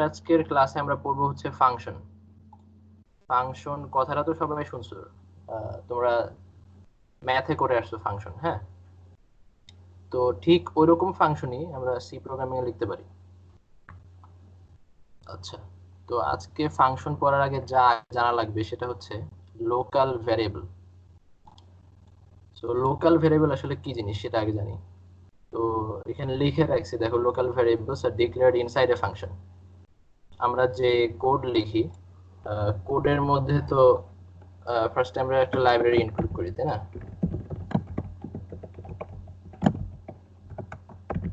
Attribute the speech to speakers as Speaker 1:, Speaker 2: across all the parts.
Speaker 1: আজকের ক্লাসে আমরা পড়বো হচ্ছে ফাংশন। ফাংশন কথাটা তো সবাই শুনছো, তোমরা ম্যাথে করে আসছো ফাংশন। হ্যাঁ, তো ঠিক ওইরকম ফাংশনই আমরা সি প্রোগ্রামিং এ লিখতে পারি। আচ্ছা, তো আজকে ফাংশন পড়ার আগে যা জানা লাগবে সেটা হচ্ছে লোকাল ভ্যারিয়েবল। তো লোকাল ভ্যারিয়েবল আসলে কি জিনিস সেটা আগে জানি। তো এখানে লিখে রাখছি, দেখো, local variables are declared inside a function. আমরা যে কোড লিখি, কোডের মধ্যে তো ফার্স্ট আমরা একটা লাইব্রেরি ইনক্লুড করি, তাই না?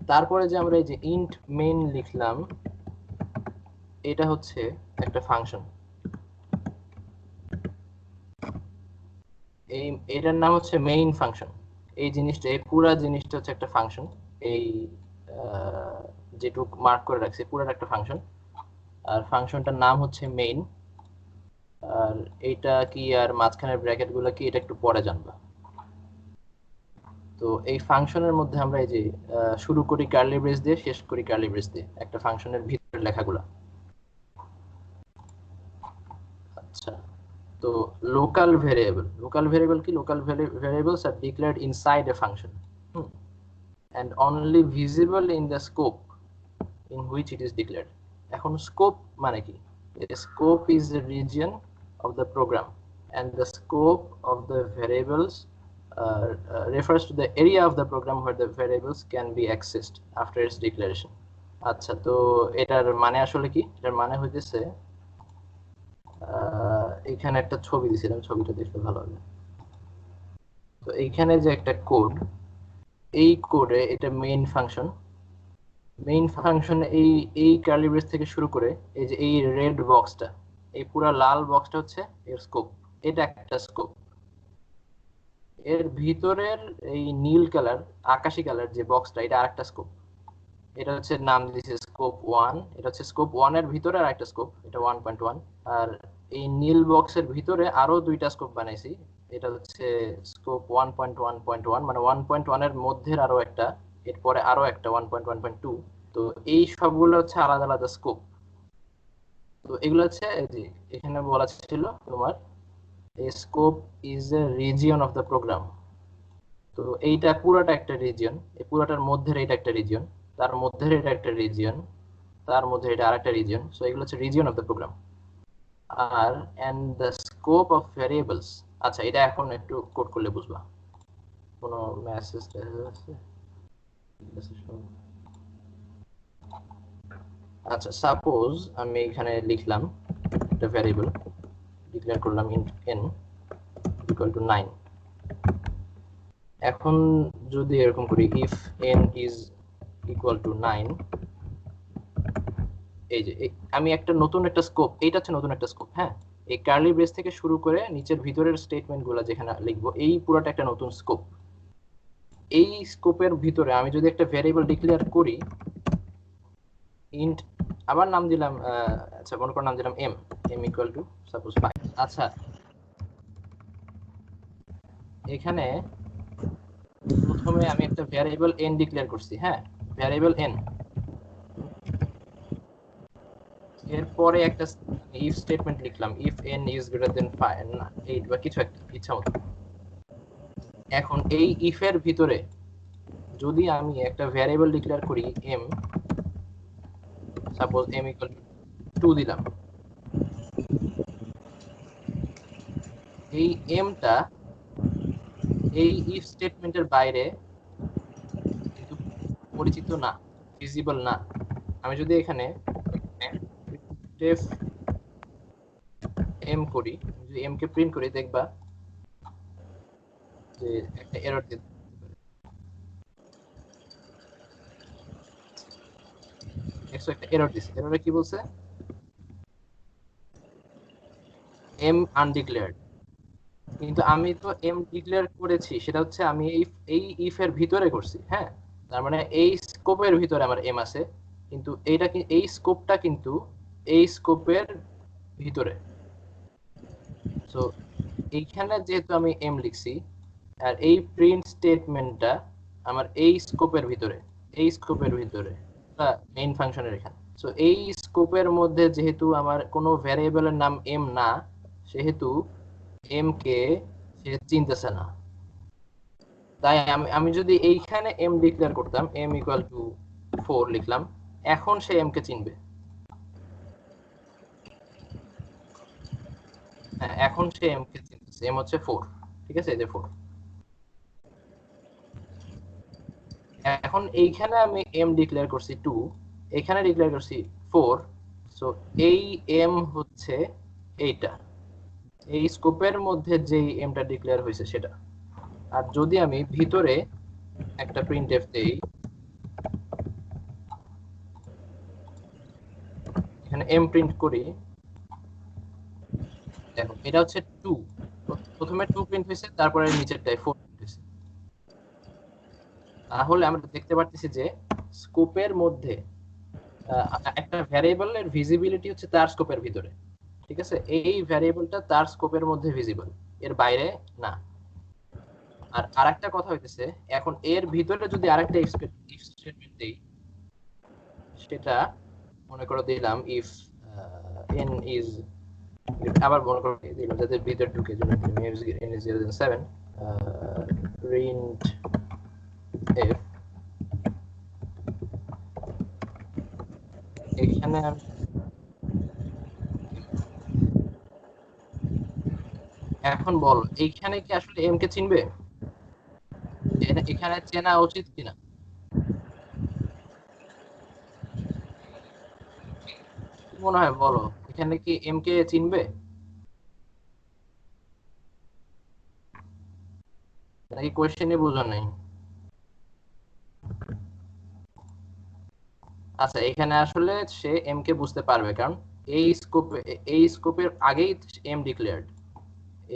Speaker 1: তারপরে যে আমরা এই যে ইন্ট মেইন লিখলাম, এটা হচ্ছে একটা ফাংশন। এটার নাম হচ্ছে মেইন ফাংশন। এই জিনিসটা, এই পুরা জিনিসটা হচ্ছে একটা ফাংশন। এই যেটুক মার্ক করে রাখছি পুরাটা একটা ফাংশন, আর ফাংশনটার নাম হচ্ছে মেইন। আর এইটা কি আর মাঝখানের ব্র্যাকেট গুলো কি, এটা একটু পরে জানবা। তো এই ফাংশনের মধ্যে আমরা এই যে শুরু করি কার্লি ব্রেস দিয়ে, শেষ করি কার্লি ব্রেস দিয়ে, একটা ফাংশনের ভিতরের লেখাগুলো। আচ্ছা, তো লোকাল ভেরিয়েবল কি? Local variables are declared inside a function and only visible in the scope in which it is declared. এখন স্কোপ মানে কি? Scope is the region of the program and the scope of the variables refers to the area of the program where the variables can be accessed after its declaration. আচ্ছা, তো এটার মানে আসলে কি? এটার মানে হইতেছে, এখানে একটা ছবি দিছিলাম, ছবিটা দেখলে ভালো হবে। তো এইখানে যে একটা কোড, এই কোডে এটা মেইন ফাংশন। মেইন ফাংশন এই এই কার্লি ব্রেস থেকে শুরু করে এই যে এই রেড বক্সটা, এই পুরো লাল বক্সটা হচ্ছে এর স্কোপ। এটা একটা স্কোপ। এর ভিতরের এই নীল কালার, আকাশী কালার যে বক্সটা, এটা আরেকটা স্কোপ। এটা হচ্ছে নাম দিয়েছে স্কোপ 1। এটা হচ্ছে স্কোপ 1 এর ভিতরে আর একটা স্কোপ, এটা 1.1। আর এই নীল বক্সের ভিতরে আরো দুইটা স্কোপ বানাইছি, এটা হচ্ছে স্কোপ 1.1.1, মানে 1.1 এর মধ্যে আরো একটা, এরপরে আরো একটা 1.1.2। তো এই সবগুলো হচ্ছে আলাদা আলাদা স্কোপ। তো এগুলো হচ্ছে এই যে এখানে বলা ছিল তোমার, এই scope is a region of the program. তো এইটা পুরোটা একটা রিজিয়ন, এই পুরোটার মধ্যে এটা একটা রিজিয়ন, তার মধ্যে এটা একটা রিজিয়ন, তার মধ্যে এটা আরেকটা রিজিয়ন। সো এগুলো হচ্ছে রিজিয়ন অফ দ্য প্রোগ্রাম। আর and the scope of variables. আচ্ছা, এটা এখন একটু কোড করলে বুঝবা। কোনো মেসেজ আছে? আচ্ছা, সাপোজ আমি এখানে লিখলাম একটা ভ্যারিয়েবল, ডিক্লেয়ার করলাম ইন্ট n ইকুয়াল টু 9। এখন যদি এরকম করি, if n is equal to 9, এই যে আমি একটা নতুন একটা স্কোপ, এইটা হচ্ছে নতুন একটা স্কোপ। হ্যাঁ, এই কার্লি ব্রেস থেকে শুরু করে নিচের ভিতরের স্টেটমেন্ট গুলো যেখানে লিখবো, এই পুরোটা একটা নতুন স্কোপ। এই স্কোপের ভিতরে আমি যদি একটা ভ্যারিয়েবল ডিক্লেয়ার করি, ইন্ট, আবার নাম দিলাম, আচ্ছা মনে করো নাম দিলাম m ইকুয়াল টু সাপোজ 5। আচ্ছা, এখানে প্রথমে আমি একটা ভ্যারিয়েবল n ডিক্লেয়ার করছি। হ্যাঁ, ভ্যারিয়েবল n, এরপরে একটা ইফ স্টেটমেন্ট লিখলাম, if n is greater than 8 বা কিছু একটা ইচ্ছা মতো। এখন এই ইফ এর ভিতরে যদি আমি একটা ভ্যারিয়েবল ডিক্লেয়ার করি m, suppose m equal to 2 দিলাম, এই mটা এই ইফ স্টেটমেন্টের বাইরে কিন্তু পরিচিত না, ভিজিবল না। আমি যদি এখানে def m করি, যদি m কে প্রিন্ট করি, দেখবা যে একটা এরর দিতে একটা এরর দিছে। এররে কি বলছে? m আনডিক্লেয়ার্ড। কিন্তু আমি তো m ডিক্লেয়ার করেছি, সেটা হচ্ছে আমি এই ইফ এর ভিতরে করছি। হ্যাঁ, তার মানে এই স্কোপের ভিতরে আমার m আছে, কিন্তু এইটা কি, এই স্কোপটা কিন্তু এই স্কোপের ভিতরে। সো এইখানে যেহেতু আমি m লিখছি, আর এই প্রিন্ট স্টেটমেন্টটা আমার এই স্কোপের ভিতরে, এই স্কোপের ভিতরে মেইন ফাংশনের এখানে। সো এই স্কোপের মধ্যে যেহেতু আমার কোনো ভ্যারিয়েবলের নাম এম না, সেহেতু এম কে সে চিনতেছে না। তাই আমি যদি এইখানে এম ডিক্লেয়ার করতাম, এম ইকুয়াল টু 4 লিখলাম, এখন সে এম কে চিনবে। হ্যাঁ, এখন সে এম কে চিনতেছে, এম হচ্ছে 4, ঠিক আছে, এই যে 4। এখন এইখানে আমি এম ডিক্লেয়ার করছি 2, এখানে ডিক্লেয়ার করছি 4। সো এই এম হচ্ছে এইটা, এই স্কোপের মধ্যে যেই এমটা ডিক্লেয়ার হয়েছে সেটা। আর যদি আমি ভিতরে একটা প্রিন্টএফ দেই, এখানে এম প্রিন্ট করি, দেখো এটা হচ্ছে 2, প্রথমে 2 প্রিন্ট হয়েছে, তারপরে নিচেরটায় 4 প্রিন্ট হয়েছে। তাহলে আমরা দেখতে পাচ্ছি যে স্কোপের মধ্যে একটা ভ্যারিয়েবলের ভিজিবিলিটি হচ্ছে তার স্কোপের ভিতরে, ঠিক আছে, এই ভ্যারিয়েবলটা তার স্কোপের মধ্যে ভিজিবল, এর বাইরে না। আর আরেকটা কথা হইতেছে, এখন এর ভিতরে যদি আরেকটা ইফ স্টেটমেন্ট দেই, সেটা মনে করো দিলাম ইফ n ইজ, আবার মনে করো দিলাম যাতে ভিতরে ঢুকে জন্য n is greater than 7, print f, এখানে এখন বল এইখানে কি আসলে m কে চিনবে? এখানে চেনা উচিত কিনা? কি মনে হয় বলো, এখানে কি m কে চিনবে নাকি কোশ্চেনে বোঝা নাই? আচ্ছা, এখানে আসলে সে এম কে বুঝতে পারবে, কারণ এই স্কোপের আগেই এম ডিক্লেয়ার্ড,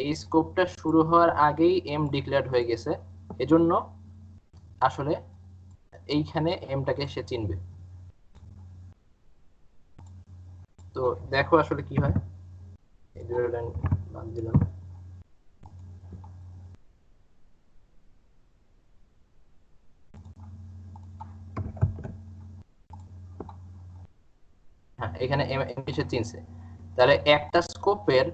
Speaker 1: এই স্কোপটা শুরু হওয়ার আগেই এম ডিক্লেয়ার্ড হয়ে গেছে, এজন্য আসলে এইখানে এমটাকে সে চিনবে। তো দেখো আসলে কি হয়, এই দুটো লাইন বাদ দিলাম। হ্যাঁ, এখানে এম সে চিনছে। তাহলে একটা স্কোপের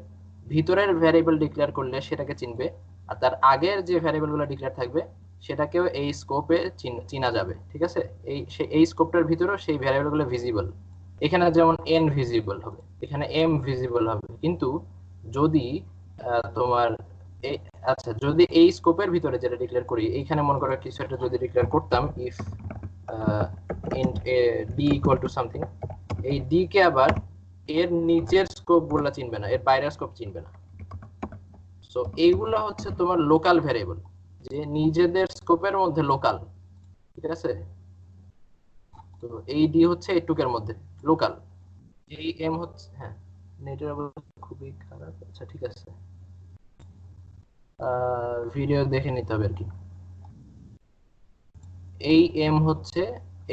Speaker 1: ভিতরের ভ্যারিয়েবল ডিক্লেয়ার করলে সেটাকে চিনবে, আর তার আগের যে ভ্যারিয়েবল গুলো ডিক্লেয়ার থাকবে সেটাকেও এই স্কোপে চিনা যাবে, ঠিক আছে। এই স্কোপটার ভিতরেও সেই ভ্যারিয়েবল গুলো ভিজিবল। এখানে যেমন এন ভিজিবল হবে, এখানে এম ভিজিবল হবে, কিন্তু যদি তোমার এই, আচ্ছা, যদি এই স্কোপের ভিতরে যেটা ডিক্লেয়ার করি, এইখানে মনে করো কিছু একটা যদি ডিক্লেয়ার করতাম, if int d equal to something, এই d কে আবার এর নিচের স্কোপ গুলা চিনবে না, এর বাইরের স্কোপ চিনবে না। সো এইগুলা হচ্ছে তোমার লোকাল ভ্যারিয়েবল, যে নিজেদের স্কোপের মধ্যে লোকাল, ঠিক আছে। তো এই ডি হচ্ছে এইটুকের মধ্যে লোকাল, এই এম হচ্ছে, হ্যাঁ, নেটের অবস্থা খুবই খারাপ, আচ্ছা ঠিক আছে, ভিডিও দেখে নিতে হবে আর কি। এই এম হচ্ছে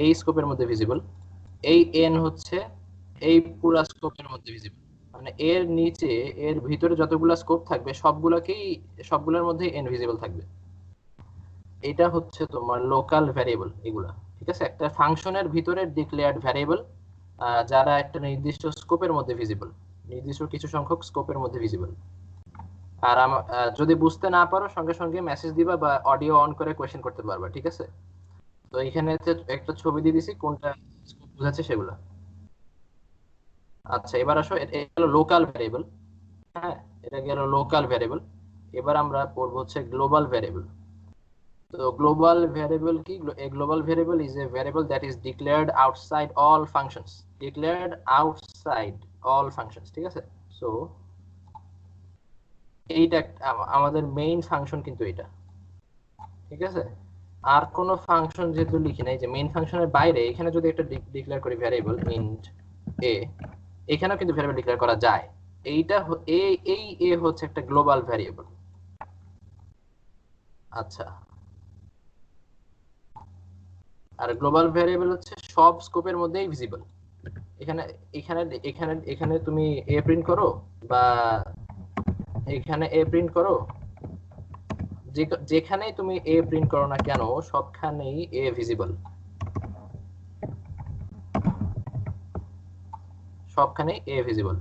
Speaker 1: এই স্কোপের মধ্যে ভিজিবল, এই এন হচ্ছে এই পুরা স্কোপের মধ্যে ভিজিবল, মানে এর নিচে এর ভিতরে যতগুলা স্কোপ থাকবে সবগুলোর মধ্যে এন ভিজিবল থাকবে। এটা হচ্ছে তোমার লোকাল ভ্যারিয়েবল এগুলা, ঠিক আছে, একটা ফাংশনের ভিতরে ডিক্লেয়ার্ড ভ্যারিয়েবল, যারা একটা নির্দিষ্ট স্কোপের মধ্যে ভিজিবল, নির্দিষ্ট কিছু সংখ্যক স্কোপের মধ্যে ভিজিবল। আর যদি বুঝতে না পারো সঙ্গে সঙ্গে মেসেজ দিবা বা অডিও অন করে কোয়েশ্চেন করতে পারবা, ঠিক আছে। তো এখানে একটা ছবি দিয়ে দিছি, কোনটা স্কোপ বোঝাচ্ছে সেগুলা। আচ্ছা, এবার আসো, এটা হলো লোকাল ভ্যারিয়েবল, হ্যাঁ, এটা গেল লোকাল ভ্যারিয়েবল। এবার আমরা পড়বো হচ্ছে গ্লোবাল ভ্যারিয়েবল। তো গ্লোবাল ভ্যারিয়েবল কি? A global variable is a variable that is declared outside all functions, declared outside all functions, ঠিক আছে। সো এইটা আমাদের মেইন ফাংশন কিন্তু এটা, ঠিক আছে। আর কোন ফাংশন যেহেতু লিখি নাই, যে মেইন ফাংশনের বাইরে এখানে যদি একটা ডিক্লেয়ার করি ভ্যারিয়েবল ইন্ট এ, এখানেও কিন্তু ভ্যারিয়েবল ডিক্লেয়ার করা যায়। এইটা এই এ হচ্ছে একটা গ্লোবাল ভ্যারিয়েবল। আচ্ছা, আর গ্লোবাল ভ্যারিয়েবল হচ্ছে সব স্কোপের মধ্যেই ভিজিবল। এখানে এখানে এখানে এখানে তুমি এ প্রিন্ট করো, বা এখানে এ প্রিন্ট করো, যেখানেই তুমি এ প্রিন্ট করো না কেন, সবখানেই এ ভিজিবল। সবখানে এ ভিজিবল।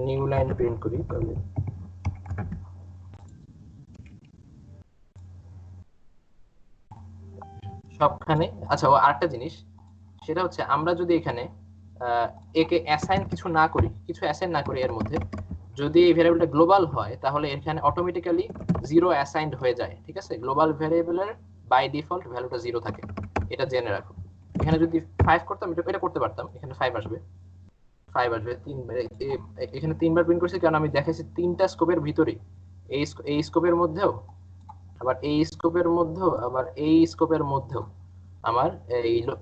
Speaker 1: নিউ লাইন প্রিন্ট করি তাহলে সবখানে। আচ্ছা, ও আরেকটা জিনিস, সেটা হচ্ছে আমরা যদি এখানে একে অ্যাসাইন কিছু অ্যাসাইন না করি এর মধ্যে, যদি এই ভ্যারিয়েবলটা গ্লোবাল হয় তাহলে এখানে অটোমেটিক্যালি জিরো অ্যাসাইন্ড হয়ে যায়। ঠিক আছে, গ্লোবাল ভ্যারিয়েবলের বাই ডিফল্ট ভ্যালুটা জিরো থাকে, এটা জেনে রাখো। এখানে যদি 5 করতাম এটা করতে পারতাম, এখানে 5 আসবে, 5 আসবে এখানে 3বার প্রিন্ট করছি কারণ আমি দেখাইছি 3টা স্কোপের ভিতরে, এই স্কোপের মধ্যেও, আবার এই স্কোপের মধ্যেও, আবার এই স্কোপের মধ্যেও আমার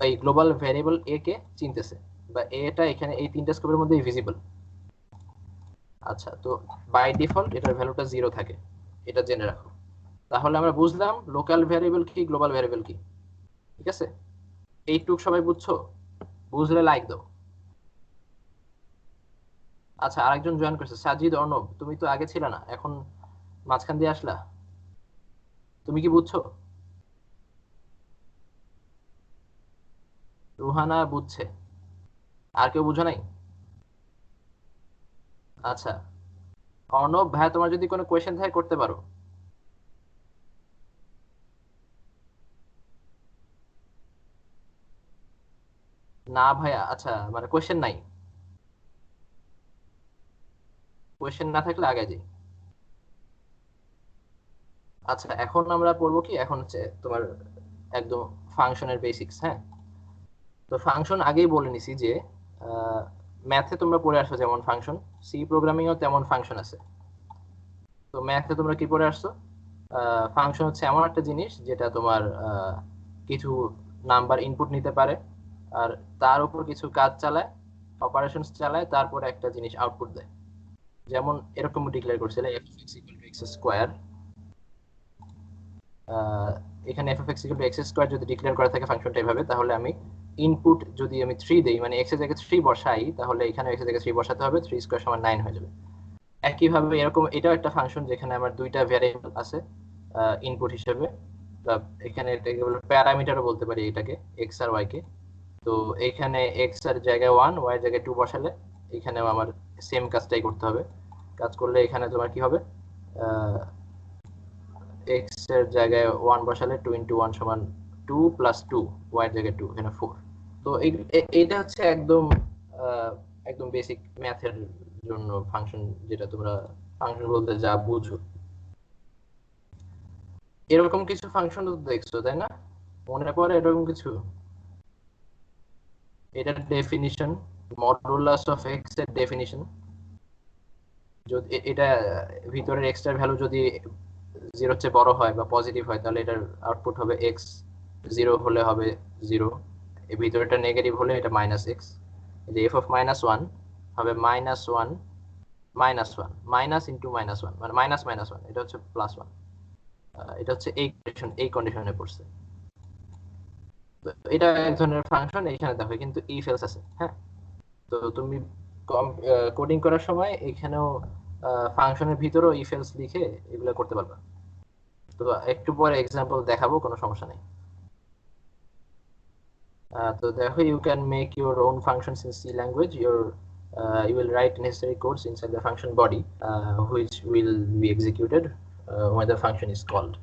Speaker 1: এই গ্লোবাল ভ্যারিয়েবল এ কে চিনতেছে, বা এটা এখানে এই 3টা স্কোপের মধ্যে ভিজিবল। আচ্ছা, তো বাই ডিফল্ট এটার ভ্যালুটা জিরো থাকে, এটা জেনে রাখো। তাহলে আমরা বুঝলাম লোকাল ভ্যারিয়েবল কি, গ্লোবাল ভ্যারিয়েবল কি। ঠিক আছে, এইটুক সবাই বুঝছো? বুঝলে লাইক দাও। আচ্ছা, আরেকজন জয়েন করছে, সাজিদ অর্ণব, তুমি তো আগে ছিলে না, এখন মাঝখান দিয়ে আসলা, তুমি কি বুঝছো? রুহানা বুঝছে, আর কেউ বুঝো নাই? আচ্ছা, অর্ণব ভাইয়া, তোমার যদি কোনো কোয়েশ্চেন থাকে করতে পারো। না ভাইয়া, আচ্ছা মানে কোয়েশ্চেন নাই, কোয়েশ্চেন না থাকলে আগে যাই। আচ্ছা, এখন আমরা পড়বো কি, এখন হচ্ছে তোমার একদম ফাংশনের বেসিক্স। হ্যাঁ, তো ফাংশন আগেই বলে নিছি যে ম্যাথে তোমরা পড়ে আসছো যেমন ফাংশন, সি প্রোগ্রামিং এও তেমন ফাংশন আছে। তো ম্যাথে তোমরা কি পড়ে আসছো? ফাংশন হচ্ছে এমন একটা জিনিস যেটা তোমার কিছু নাম্বার ইনপুট নিতে পারে, আর তার উপর কিছু কাজ চালায়, অপারেশনস চালায়, তারপরে একটা জিনিস আউটপুট দেয়। যেমন এরকম ডিক্লেয়ার করছিল F of X equal to X square. এখানে F of X equal to X square যদি ডিক্লেয়ার করা থাকে ফাংশনটা এভাবে, তাহলে আমি ইনপুট যদি আমি 3 দেই, মানে এক্স এর জায়গায় 3 বসাই, তাহলে এখানে এক্স এর জায়গায় 3 বসাতে হবে, 3 স্কোয়ার সমান 9 হয়ে যাবে। একইভাবে এরকম এটাও একটা ফাংশন যেখানে আমার দুইটা ভ্যারিয়েবল আছে ইনপুট হিসেবে। তা এখানে এটাকে বলে প্যারামিটারও বলতে পারি এটাকে, এক্স আর ওয়াই কে। তো এখানে এক্স এর জায়গায় 1, ওয়াই এর জায়গায় 2 বসালে এখানেও আমার সেম কাজটাই করতে হবে। কাজ করলে এখানে তোমার কি হবে, এক্স এর জায়গায় 1 বসালে 2 ইন্টু 1 সমান 2 প্লাস 2, ওয়াই এর জায়গায় 2, এখানে 4। তো এইটা হচ্ছে একদম একদম বেসিক ম্যাথের জন্য ফাংশন, যেটা তোমরা ফাংশন বলতে যা বুঝো। এরকম কিছু ফাংশন তো দেখছো তাই না? মনে পড়ে এরকম কিছু? এটার ডেফিনিশন, মডুলাস অফ এক্স এর ডেফিনিশন, যদি এটা ভিতরের এক্স এর ভ্যালু যদি জিরোর চেয়ে বড় হয় বা পজিটিভ হয়, তাহলে এটার আউটপুট হবে এক্স, জিরো হলে হবে জিরো, এই ভিতরেটা নেগেটিভ হলে এটা মাইনাস এক্স। যে এফ অফ মাইনাস ওয়ান হবে minus one minus one, minus into minus one মানে মাইনাস মাইনাস ওয়ান, এটা হচ্ছে প্লাস ওয়ান। এটা হচ্ছে এই কন্ডিশনে পড়ছে। তো এটা এক ধরনের ফাংশন, এখানে দেখো কিন্তু ইফ এলস আছে। হ্যাঁ, তো তুমি কোডিং করার সময় এখানেও ফাংশনের ভিতরেও ইফ এলস লিখে এগুলো করতে পারবা। তো একটু পরে এক্সাম্পল দেখাবো, কোনো সমস্যা নেই। তো দেখো, you can make your own functions in C language. You will write necessary codes inside the function body, which will be executed when the function is called.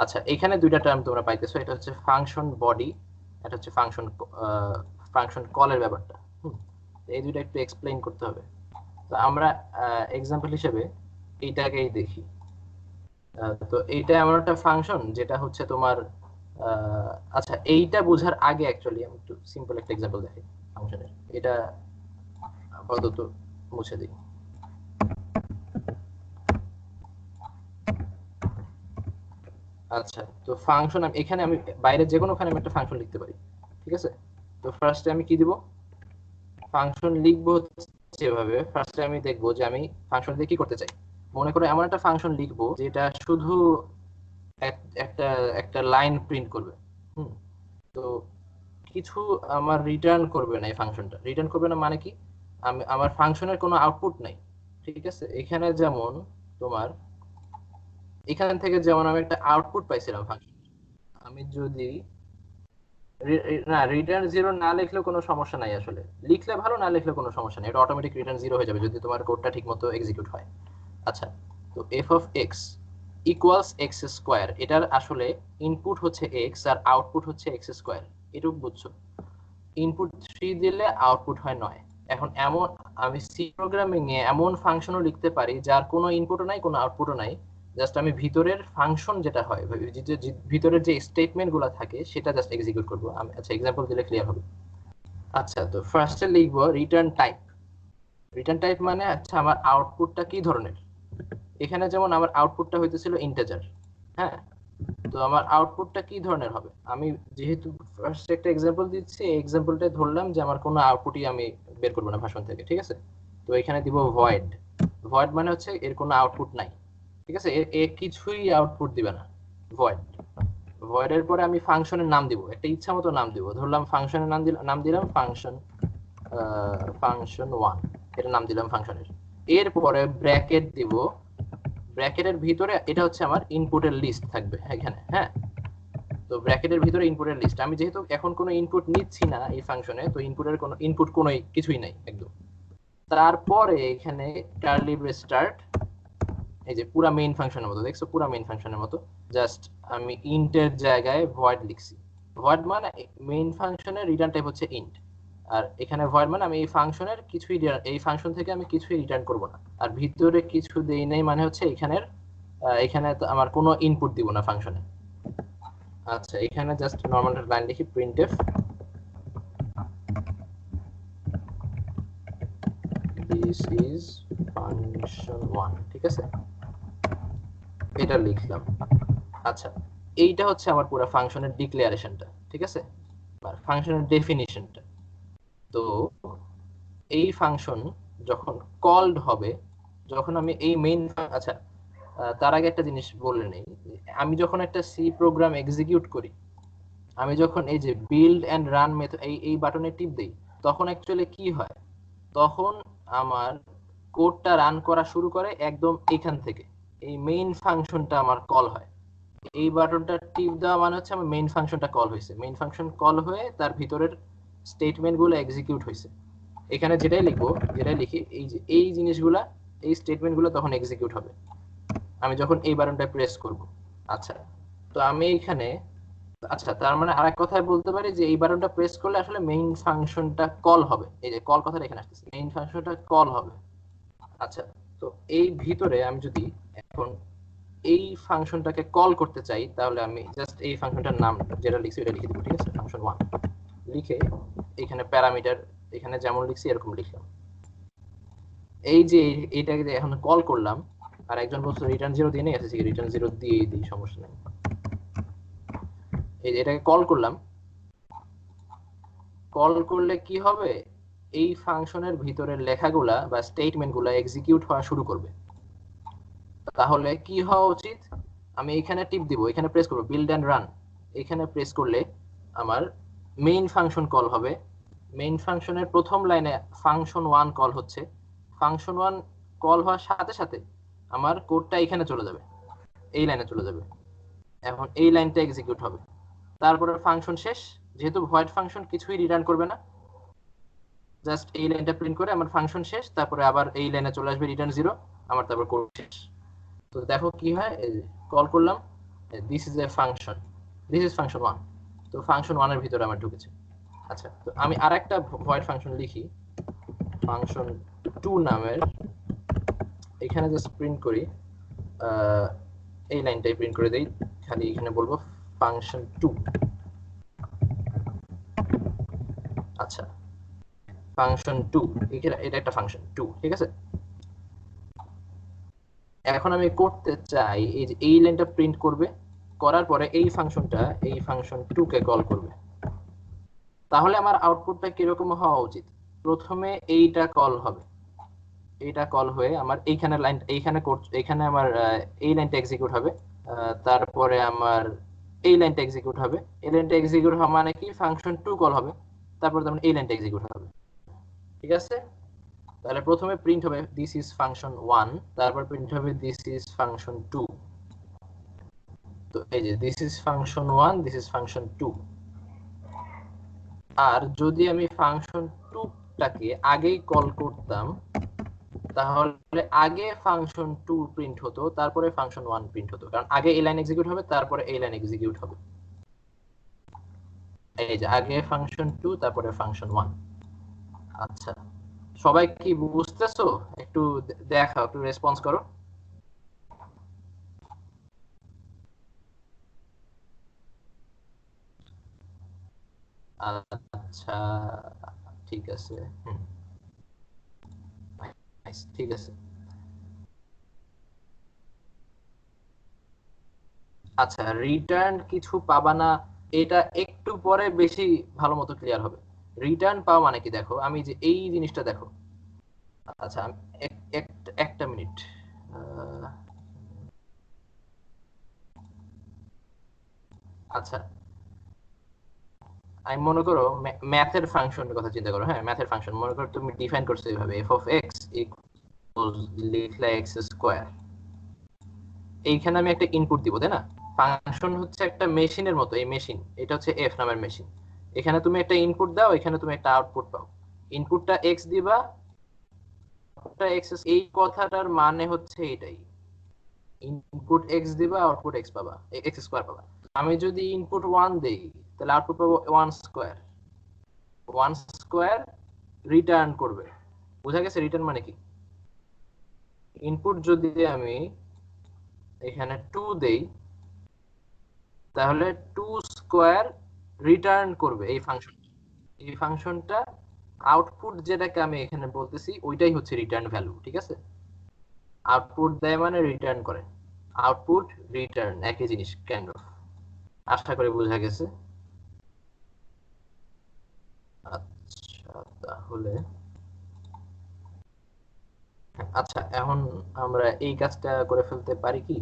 Speaker 1: আচ্ছা, এখানে দুইটা টার্ম তোমরা পাইতেছো, এটা হচ্ছে ফাংশন বডি, এটা হচ্ছে ফাংশন কলের ব্যাপারটা। এই দুইটা একটু এক্সপ্লেইন করতে হবে। তো আমরা এক্সাম্পল হিসেবে এইটাকেই দেখি। তো এইটা এমন একটা ফাংশন যেটা হচ্ছে তোমার আচ্ছা, এইটা বোঝার আগে অ্যাকচুয়ালি আমি একটু সিম্পল একটা এক্সাম্পল দেখি ফাংশনের। এটা আপাতত মুছে দিই। আচ্ছা, তো ফাংশন এখানে আমি বাইরে যে কোনোখানে আমি একটা ফাংশন লিখতে পারি। ঠিক আছে, তো ফার্স্টে আমি কি দিব, ফাংশন লিখবো হচ্ছে এভাবে। ফার্স্টে আমি দেখবো যে আমি ফাংশন দিয়ে কি করতে চাই। মনে করে এমন একটা ফাংশন লিখবো যেটা শুধু একটা একটা লাইন প্রিন্ট করবে। হুম, তো কিছু আমার রিটার্ন করবে না, এই ফাংশনটা রিটার্ন করবে না মানে কি, আমি আমার ফাংশনের কোনো আউটপুট নাই। ঠিক আছে, এখানে যেমন তোমার এখান থেকে যেমন আমি একটা আউটপুট পাইছিলাম ফাংশন, আমি যদি না, রিটার্ন জিরো না লিখলেও কোনো সমস্যা নাই আসলে, লিখলে ভালো, না লিখলে কোনো সমস্যা নেই, এটা অটোমেটিক রিটার্ন জিরো হয়ে যাবে যদি তোমার কোডটা ঠিকমতো এক্সিকিউট হয়। আচ্ছা, তো F of X equals x square, এটার আসলে ইনপুট হচ্ছে এক্স আর আউটপুট হচ্ছে এক্স স্কোয়ার, এটুকু বুঝছো? ইনপুট 3 দিলে আউটপুট হয় 9। এখন এমন আমি সি প্রোগ্রামিং এ এমন ফাংশনও লিখতে পারি যার কোনো ইনপুটও নাই, কোনো আউটপুটও নাই, জাস্ট আমি ভিতরের ফাংশন যেটা হয়, ভিতরের যে স্টেটমেন্ট গুলো থাকে সেটা জাস্ট এক্সিকিউট করবো আমি। আচ্ছা, এক্সাম্পল দিলে ক্লিয়ার হবে। আচ্ছা, তো ফার্স্টে লিখবো রিটার্ন টাইপ। রিটার্ন টাইপ মানে আচ্ছা আমার আউটপুটটা কি ধরনের। এখানে যেমন আমার আউটপুটটা হইতেছিল ইন্টিজার, হ্যাঁ, তো আমার আউটপুটটা কি ধরনের হবে, আমি যেহেতু ফার্স্ট একটা এক্সাম্পল দিচ্ছি, এই এক্সাম্পলটা ধরলাম যে আমার কোনো আউটপুটই আমি বের করবো না ভাষণ থেকে, ঠিক আছে। তো এখানে দিব ভয়েড। ভয়েড মানে হচ্ছে এর কোনো আউটপুট নাই, ঠিক আছে, এর কিছুই আউটপুট দিবে না, ভয়েড। ভয়েডের পরে আমি ফাংশনের নাম দিব, একটা ইচ্ছা মতো নাম দিব, ধরলাম ফাংশনের নাম দিলাম ফাংশন ফাংশন 1, এটা নাম দিলাম ফাংশনের। এরপরে ব্র্যাকেট দিব, ব্র্যাকেটের ভিতরে এটা হচ্ছে আমার ইনপুটের লিস্ট থাকবে এখানে, হ্যাঁ। তো ব্র্যাকেটের ভিতরে ইনপুটের লিস্ট, আমি যেহেতু এখন কোনো ইনপুট নিচ্ছি না এই ফাংশনে, তো ইনপুট কোনো কিছুই নাই একদম। তারপরে এখানে কার্লি ব্রেস স্টার্ট, এই যে পুরা মেইন ফাংশনের মতো, দেখছো পুরা মেইন ফাংশনের মতো, জাস্ট আমি ইন্টের জায়গায় ভয়েড লিখছি। ভয়েড মানে মেইন ফাংশনের রিটার্ন টাইপ হচ্ছে ইন্ট, আর এখানে ভয়েড মানে আমি এই ফাংশনের কিছুই, এই ফাংশন থেকে আমি কিছুই রিটার্ন করব না, আর ভিতরে কিছু দেই নাই মানে হচ্ছে এখানে তো আমার কোনো ইনপুট দিব না ফাংশনে। আচ্ছা, এখানে জাস্ট নরমাল লাইন লিখি printf this is function 1, ঠিক আছে, এটা লিখলাম। আচ্ছা, এইটা হচ্ছে আমার পুরো ফাংশনের ডিক্লারেশনটা, ঠিক আছে, ফাংশনের ডেফিনিশনটা। তো এই ফাংশন যখন কলড হবে, যখন আমি এই মেইন, আচ্ছা তার আগে একটা জিনিস বলে নেই, আমি যখন একটা সি প্রোগ্রাম এক্সিকিউট করি, আমি যখন এই যে বিল্ড এন্ড রান মেথড এই বাটনে টিপ দেই, তখন অ্যাকচুয়ালি কি হয়, তখন আমার কোডটা রান করা শুরু করে একদম এখান থেকে, এই মেইন ফাংশনটা আমার কল হয়। এই বাটনটা টিপ দেওয়া মানে হচ্ছে আমার মেইন ফাংশনটা কল হয়েছে, মেইন ফাংশন কল হয়ে তার ভিতরের স্টেটমেন্ট গুলো এক্সিকিউট হয়েছে। এখানে যেটাই লিখবো, যেটাই লিখি, এই যে এই জিনিসগুলা, এই স্টেটমেন্ট গুলো তখন এক্সিকিউট হবে আমি যখন এই বাটনটা প্রেস করব। আচ্ছা, তো আমি এখানে, আচ্ছা তার মানে আরেক কথায় বলতে পারি যে এই বাটনটা প্রেস করলে আসলে মেইন ফাংশনটা কল হবে, এই যে কল কথাটা এখানে আসতেছে, মেইন ফাংশনটা কল হবে। আচ্ছা, তো এই ভিতরে আমি যদি এখন এই ফাংশনটাকে কল করতে চাই, তাহলে আমি জাস্ট এই ফাংশনটার নাম যেটা লিখছি এটা লিখে দেবো, ঠিক আছে, ফাংশন 1 লিখে এখানে প্যারামিটার এখানে যেমন লিখছি এরকম লিখলাম। এই যে এইটাকে যে এখন কল করলাম, আর একজন বলছে রিটার্ন জিরো দিয়ে নেই, আছে রিটার্ন জিরো দিয়ে দিই, সমস্যা নেই। এই যে এটাকে কল করলাম, কল করলে কি হবে, এই ফাংশনের ভিতরের লেখাগুলা বা স্টেটমেন্টগুলা এক্সিকিউট হওয়া শুরু করবে। তাহলে কি হওয়া উচিত, আমি এখানে টিপ দিব, এখানে প্রেস করব বিল্ড এন্ড রান, এখানে প্রেস করলে আমার মেইন ফাংশন কল হবে। মেইন ফাংশনের প্রথম লাইনে ফাংশন 1 কল হচ্ছে, ফাংশন 1 কল হওয়ার সাথে সাথে আমার কোডটা এখানে চলে যাবে, এই লাইনে চলে যাবে, এখন এই লাইনটা এক্সিকিউট হবে। তারপরে ফাংশন শেষ, যেহেতু ভয়েড ফাংশন কিছুই রিটার্ন করবে না, জাস্ট এই লাইনটা প্রিন্ট করে আমার ফাংশন শেষ, তারপরে আবার এই লাইনে চলে আসবে রিটার্ন জিরো, আমার তারপর কোড শেষ। তো দেখো কি হয়, কল করলাম this is a function, this is function 1, তো ফাংশন 1 এর ভিতরে আমার ঢুকেছে। আচ্ছা, তো আমি আরেকটা ভয়েড ফাংশন লিখি ফাংশন 2 নামের, এখানে জাস্ট প্রিন্ট করি, এই লাইনটাই প্রিন্ট করে দেই, খালি এখানে বলবো ফাংশন 2। আচ্ছা, ফাংশন 2, এটা একটা ফাংশন 2, ঠিক আছে। এখন আমি করতে চাই এই যে এই লাইনটা প্রিন্ট করবে, করার পরে এই ফাংশনটা, এই ফাংশন 2 কে কল করবে। তাহলে আমার আউটপুটটা কিরকম হওয়া উচিত, প্রথমে এইটা কল হবে, এইটা কল হয়ে আমার এইখানে লাইন, এইখানে আমার এই লাইনটা এক্সিকিউট হবে, তারপরে আমার এই লাইনটা এক্সিকিউট হবে, এই লাইনটা এক্সিকিউট হওয়া মানে কি ফাংশন 2 কল হবে, তারপরে তখন এই লাইনটা এক্সিকিউট হবে, ঠিক আছে। তাহলে প্রথমে প্রিন্ট হবে দিস ইজ ফাংশন 1, তারপর প্রিন্ট হবে দিস ইজ ফাংশন 2। তো এই যে this is function 1, this is function 2, আর যদি আমি ফাংশন 2 টাকে আগেই কল করতাম তাহলে আগে ফাংশন 2 প্রিন্ট হতো, তারপরে ফাংশন 1 প্রিন্ট হতো, কারণ আগে এই লাইন এক্সিকিউট হবে তারপরে এই লাইন এক্সিকিউট হবে। এই যে আগে ফাংশন 2 তারপরে ফাংশন 1। আচ্ছা, সবাই কি বুঝতেছো? একটু দেখাও, একটু রেসপন্স করো। আচ্ছা, ঠিক আছে। ঠিক আছে। আচ্ছা, রিটার্ন কিছু পাবা না, এটা একটু পরে বেশি ভালো মতো ক্লিয়ার হবে। রিটার্ন পাওয়া মানে কি, দেখো আমি যে এই জিনিসটা দেখো। আচ্ছা, একটা মিনিট। আচ্ছা, আমি মনে করো ম্যাথের ফাংশনের কথা চিন্তা করো। হ্যাঁ, ম্যাথের ফাংশন মনে করো তুমি ডিফাইন করছো এইভাবে, এফ অফ এক্স ইকুয়ালস লিখলা এক্স স্কোয়ার। এইখানে আমি একটা ইনপুট দিব, তাই না? ফাংশন হচ্ছে একটা মেশিনের মতো, এই মেশিন এটা হচ্ছে এফ নামের মেশিন। এখানে তুমি একটা ইনপুট দাও, এখানে তুমি একটা আউটপুট পাও। ইনপুটটা এক্স দিবা, এক্স, এই কথাটার মানে হচ্ছে এটাই, ইনপুট এক্স দিবা আউটপুট এক্স পাবা, এক্স স্কোয়ার পাবা। আমি যদি ইনপুট 1 দেই তাহলে আউটপুট পাবো 1 স্কোয়ার। 1 স্কোয়ার রিটার্ন করবে। বোঝা গেছে রিটার্ন মানে কি? ইনপুট যদি আমি এখানে 2 দেই তাহলে 2 স্কোয়ার রিটার্ন করবে এই ফাংশন। এই ফাংশনটা আউটপুট যেটাকে আমি এখানে বলতেছি ওইটাই হচ্ছে রিটার্ন ভ্যালু, ঠিক আছে? আউটপুট দেয় মানে রিটার্ন করে, আউটপুট রিটার্ন একই জিনিস কাইন্ড অফ। আশা করি বোঝা গেছে। আচ্ছা, তাহলে আচ্ছা, এখন আমরা এই কাজটা করে ফেলতে পারি কি?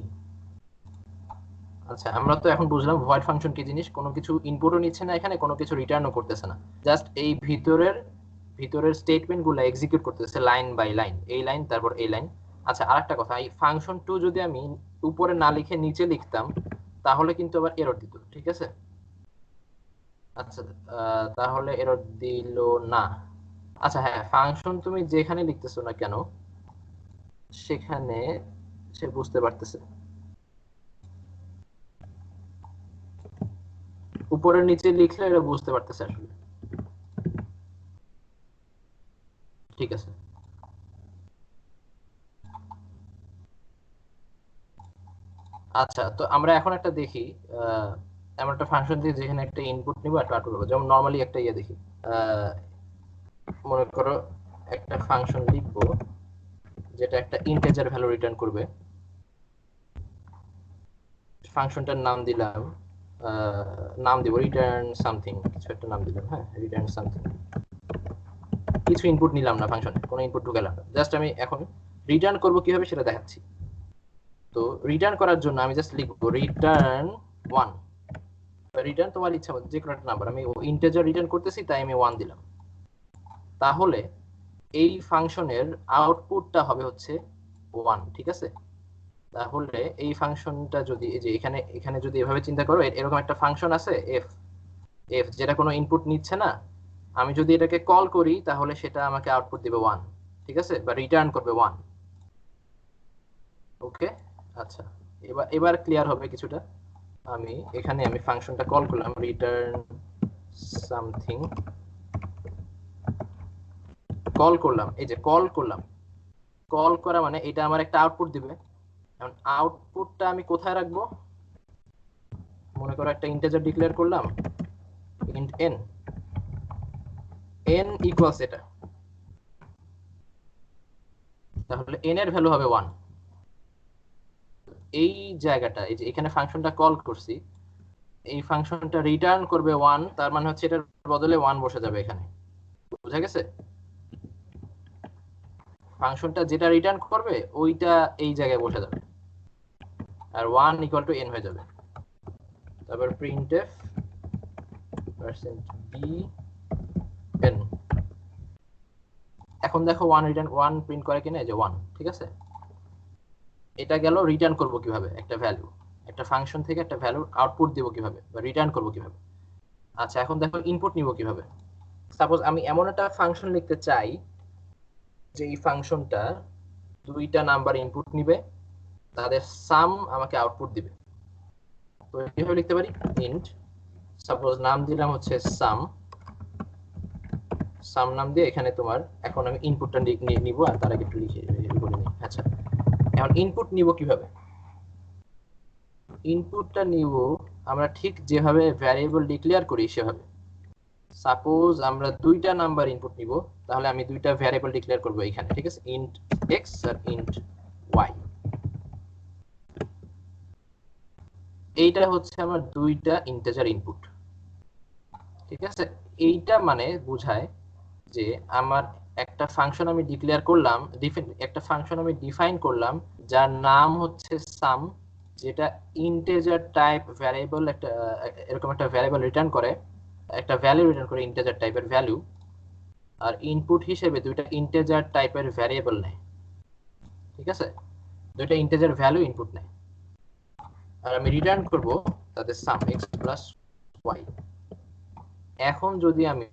Speaker 1: আচ্ছা, আমরা তো এখন বুঝলাম ভয়েড ফাংশন কি জিনিস। কোনো কিছু ইনপুটও নিচ্ছে না এখানে, কোনো কিছু রিটার্নও করতেছে না, জাস্ট এই ভিতরের স্টেটমেন্ট গুলো এক্সিকিউট করতেছে লাইন বাই লাইন, এই লাইন তারপর এই লাইন। আচ্ছা, আরেকটা কথা, এই ফাংশন 2 যদি আমি উপরে না লিখে নিচে লিখতাম তাহলে কিন্তু আবার এরর দিত, ঠিক আছে? আচ্ছা, তাহলে এরর দিল না। আচ্ছা হ্যাঁ, ফাংশন তুমি যেখানে লিখতেছো না কেন সেখানে সে বুঝতে পারতেছে, উপরে নিচে লিখলে এটা বুঝতে পারতেছে আসলে। ঠিক আছে। আচ্ছা, তো আমরা এখন একটা দেখি, আহ, এমন একটা ফাংশন দিয়ে যেখানে একটা ইনপুট নিব একটা আউটপুট পাবো, যেমন নর্মালি একটা ইয়ে দেখি। আহ, মনে করো একটা ফাংশন লিখবো যেটা একটা ইন্টিজার ভ্যালু রিটার্ন করবে। ফাংশনটার নাম দিলাম, নাম দিব রিটার্ন সামথিং, কিছু একটা নাম দিলাম। হ্যাঁ, রিটার্ন সামথিং। কিছু ইনপুট নিলাম না, ফাংশনে কোনো ইনপুট ঢুকালাম না, জাস্ট আমি এখন রিটার্ন করব কিভাবে সেটা দেখাচ্ছি। তো রিটার্ন করার জন্য আমি জাস্ট লিখবো রিটার্ন 1। রিটার্ন তোমার ইচ্ছা মতো যে কোনো একটা নাম্বার, আমি ইন্টিজার রিটার্ন করতেছি তাই আমি 1 দিলাম। তাহলে এই ফাংশনের আউটপুটটা হবে হচ্ছে 1, ঠিক আছে? তাহলে এই ফাংশনটা যদি এই যে এখানে এখানে যদি এভাবে চিন্তা করো, এরকম একটা ফাংশন আছে এফ, এফ যেটা কোনো ইনপুট নিচ্ছে না, আমি যদি এটাকে কল করি তাহলে সেটা আমাকে আউটপুট দিবে 1, ঠিক আছে, বা রিটার্ন করবে 1। ওকে। আচ্ছা, এবার এবার ক্লিয়ার হবে কিছুটা। আমি ফাংশনটা কল করলাম রিটার্ন সামথিং, কল করলাম, এই যে কল করলাম। কল করা মানে এটা আমার একটা আউটপুট দিবে। এখন আউটপুটটা আমি কোথায় রাখবো? মনে করো একটা ইন্টিজার ডিক্লেয়ার করলাম, ইন্ট n, n ইকুয়ালস এটা, তাহলে n এর ভ্যালু হবে 1। এই জায়গাটা, এই যে এখানে ফাংশনটা কল করছি, এই ফাংশনটা রিটার্ন করবে 1, তার মানে হচ্ছে এটার বদলে 1 বসে যাবে এখানে। বুঝা গেছে? ফাংশনটা যেটা রিটার্ন করবে ওইটা এই জায়গায় বসে যাবে, আর 1 ইকুয়াল টু n হয়ে যাবে। তারপর প্রিন্টএফ %b n। এখন দেখো 1 রিটার্ন 1 প্রিন্ট করে কিনা, এই যে 1, ঠিক আছে? এটা গেল। রিটার্ন করব কিভাবে একটা ভ্যালু, একটা ফাংশন থেকে একটা ভ্যালু আউটপুট দিব কিভাবে বা রিটার্ন করব কিভাবে? আচ্ছা, এখন দেখো ইনপুট নিব কিভাবে। সাপোজ আমি এমন একটা ফাংশন লিখতে চাই যে এই ফাংশনটা দুইটা নাম্বার ইনপুট নিবে, তাদের সাম আমাকে আউটপুট দিবে। তো কিভাবে লিখতে পারি, ইন্ট সাপোজ নাম দিলাম হচ্ছে সাম, সাম নাম দিয়ে এখানে তোমার এখন আমি ইনপুটটা নিব, আর তার আগে একটু লিখে বলে নিই। আচ্ছা, এখন ইনপুট নিব কিভাবে, ইনপুটটা নিব আমরা ঠিক যেভাবে ভ্যারিয়েবল ডিক্লেয়ার করি সেভাবে। সাপোজ আমরা দুইটা নাম্বার ইনপুট নিব, তাহলে আমি দুইটা ভ্যারিয়েবল ডিক্লেয়ার করব এখানে, ঠিক আছে, ইন্ট এক্স আর ইন্ট ওয়াই। এইটা হচ্ছে আমার দুইটা ইন্টিজার ইনপুট, ঠিক আছে। এইটা মানে বোঝায় যে আমার একটা ফাংশন আমি ডিক্লেয়ার করলাম, একটা ফাংশন আমি ডিফাইন করলাম যার নাম হচ্ছে সাম, যেটা ইন্টিজার টাইপ ভ্যারিয়েবল, একটা এরকম একটা ভ্যারিয়েবল রিটার্ন করে, একটা ভ্যালু রিটার্ন করে ইন্টিজার টাইপের ভ্যালু, আর ইনপুট হিসেবে দুইটা ইন্টিজার টাইপের ভ্যারিয়েবল নেয়, ঠিক আছে, দুইটা ইন্টিজার ভ্যালু ইনপুট নেয়, আর আমি রিটার্ন করব তাদের সাম x প্লাস y। এখন যদি আমি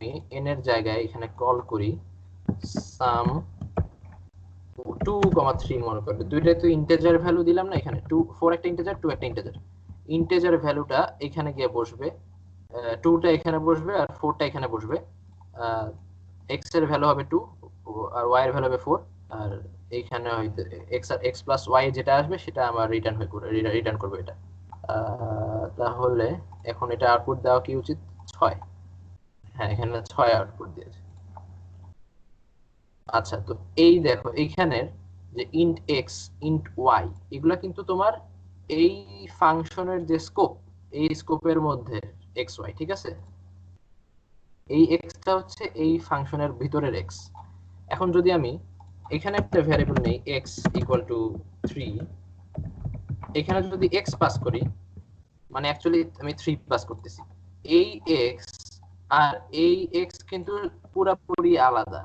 Speaker 1: n এর জায়গায় এখানে কল করি সাম 2,3 মনে করবে, দুইটাই তো ইন্টিজার ভ্যালু দিলাম না, এখানে 2 4 একটা ইন্টিজার 2 একটা ইন্টিজার, ইন্টিজার ভ্যালুটা এখানে গিয়ে বসবে, 2টা এখানে বসবে আর 4টা এখানে বসবে, x এর ভ্যালু হবে 2 আর y এর ভ্যালু হবে 4, আর এইখানে হয়তো x প্লাস y যেটা আসবে সেটা আমার রিটার্ন করবে এটা। তাহলে এখন এটা আউটপুট দেওয়া কি উচিত, 6। হ্যাঁ, এখানে 6 আউটপুট দিয়েছে। আচ্ছা, তো এই দেখো এইখানের যে ইন্ট এক্স ইন্ট ওয়াই, এগুলা কিন্তু তোমার এই ফাংশনের যে স্কোপ, এই স্কোপের মধ্যে এক্স ওয়াই, ঠিক আছে, এই এক্সটা হচ্ছে এই ফাংশনের ভিতরের এক্স। এখন যদি আমি এখানে একটা ভ্যারিয়েবল নেই এক্স ইকুয়াল টু 3, এখানে যদি এক্স পাস করি, মানে অ্যাকচুয়ালি আমি 3 পাস করতেছি, এই এক্স আর এই এক্স কিন্তু পুরোপুরি আলাদা,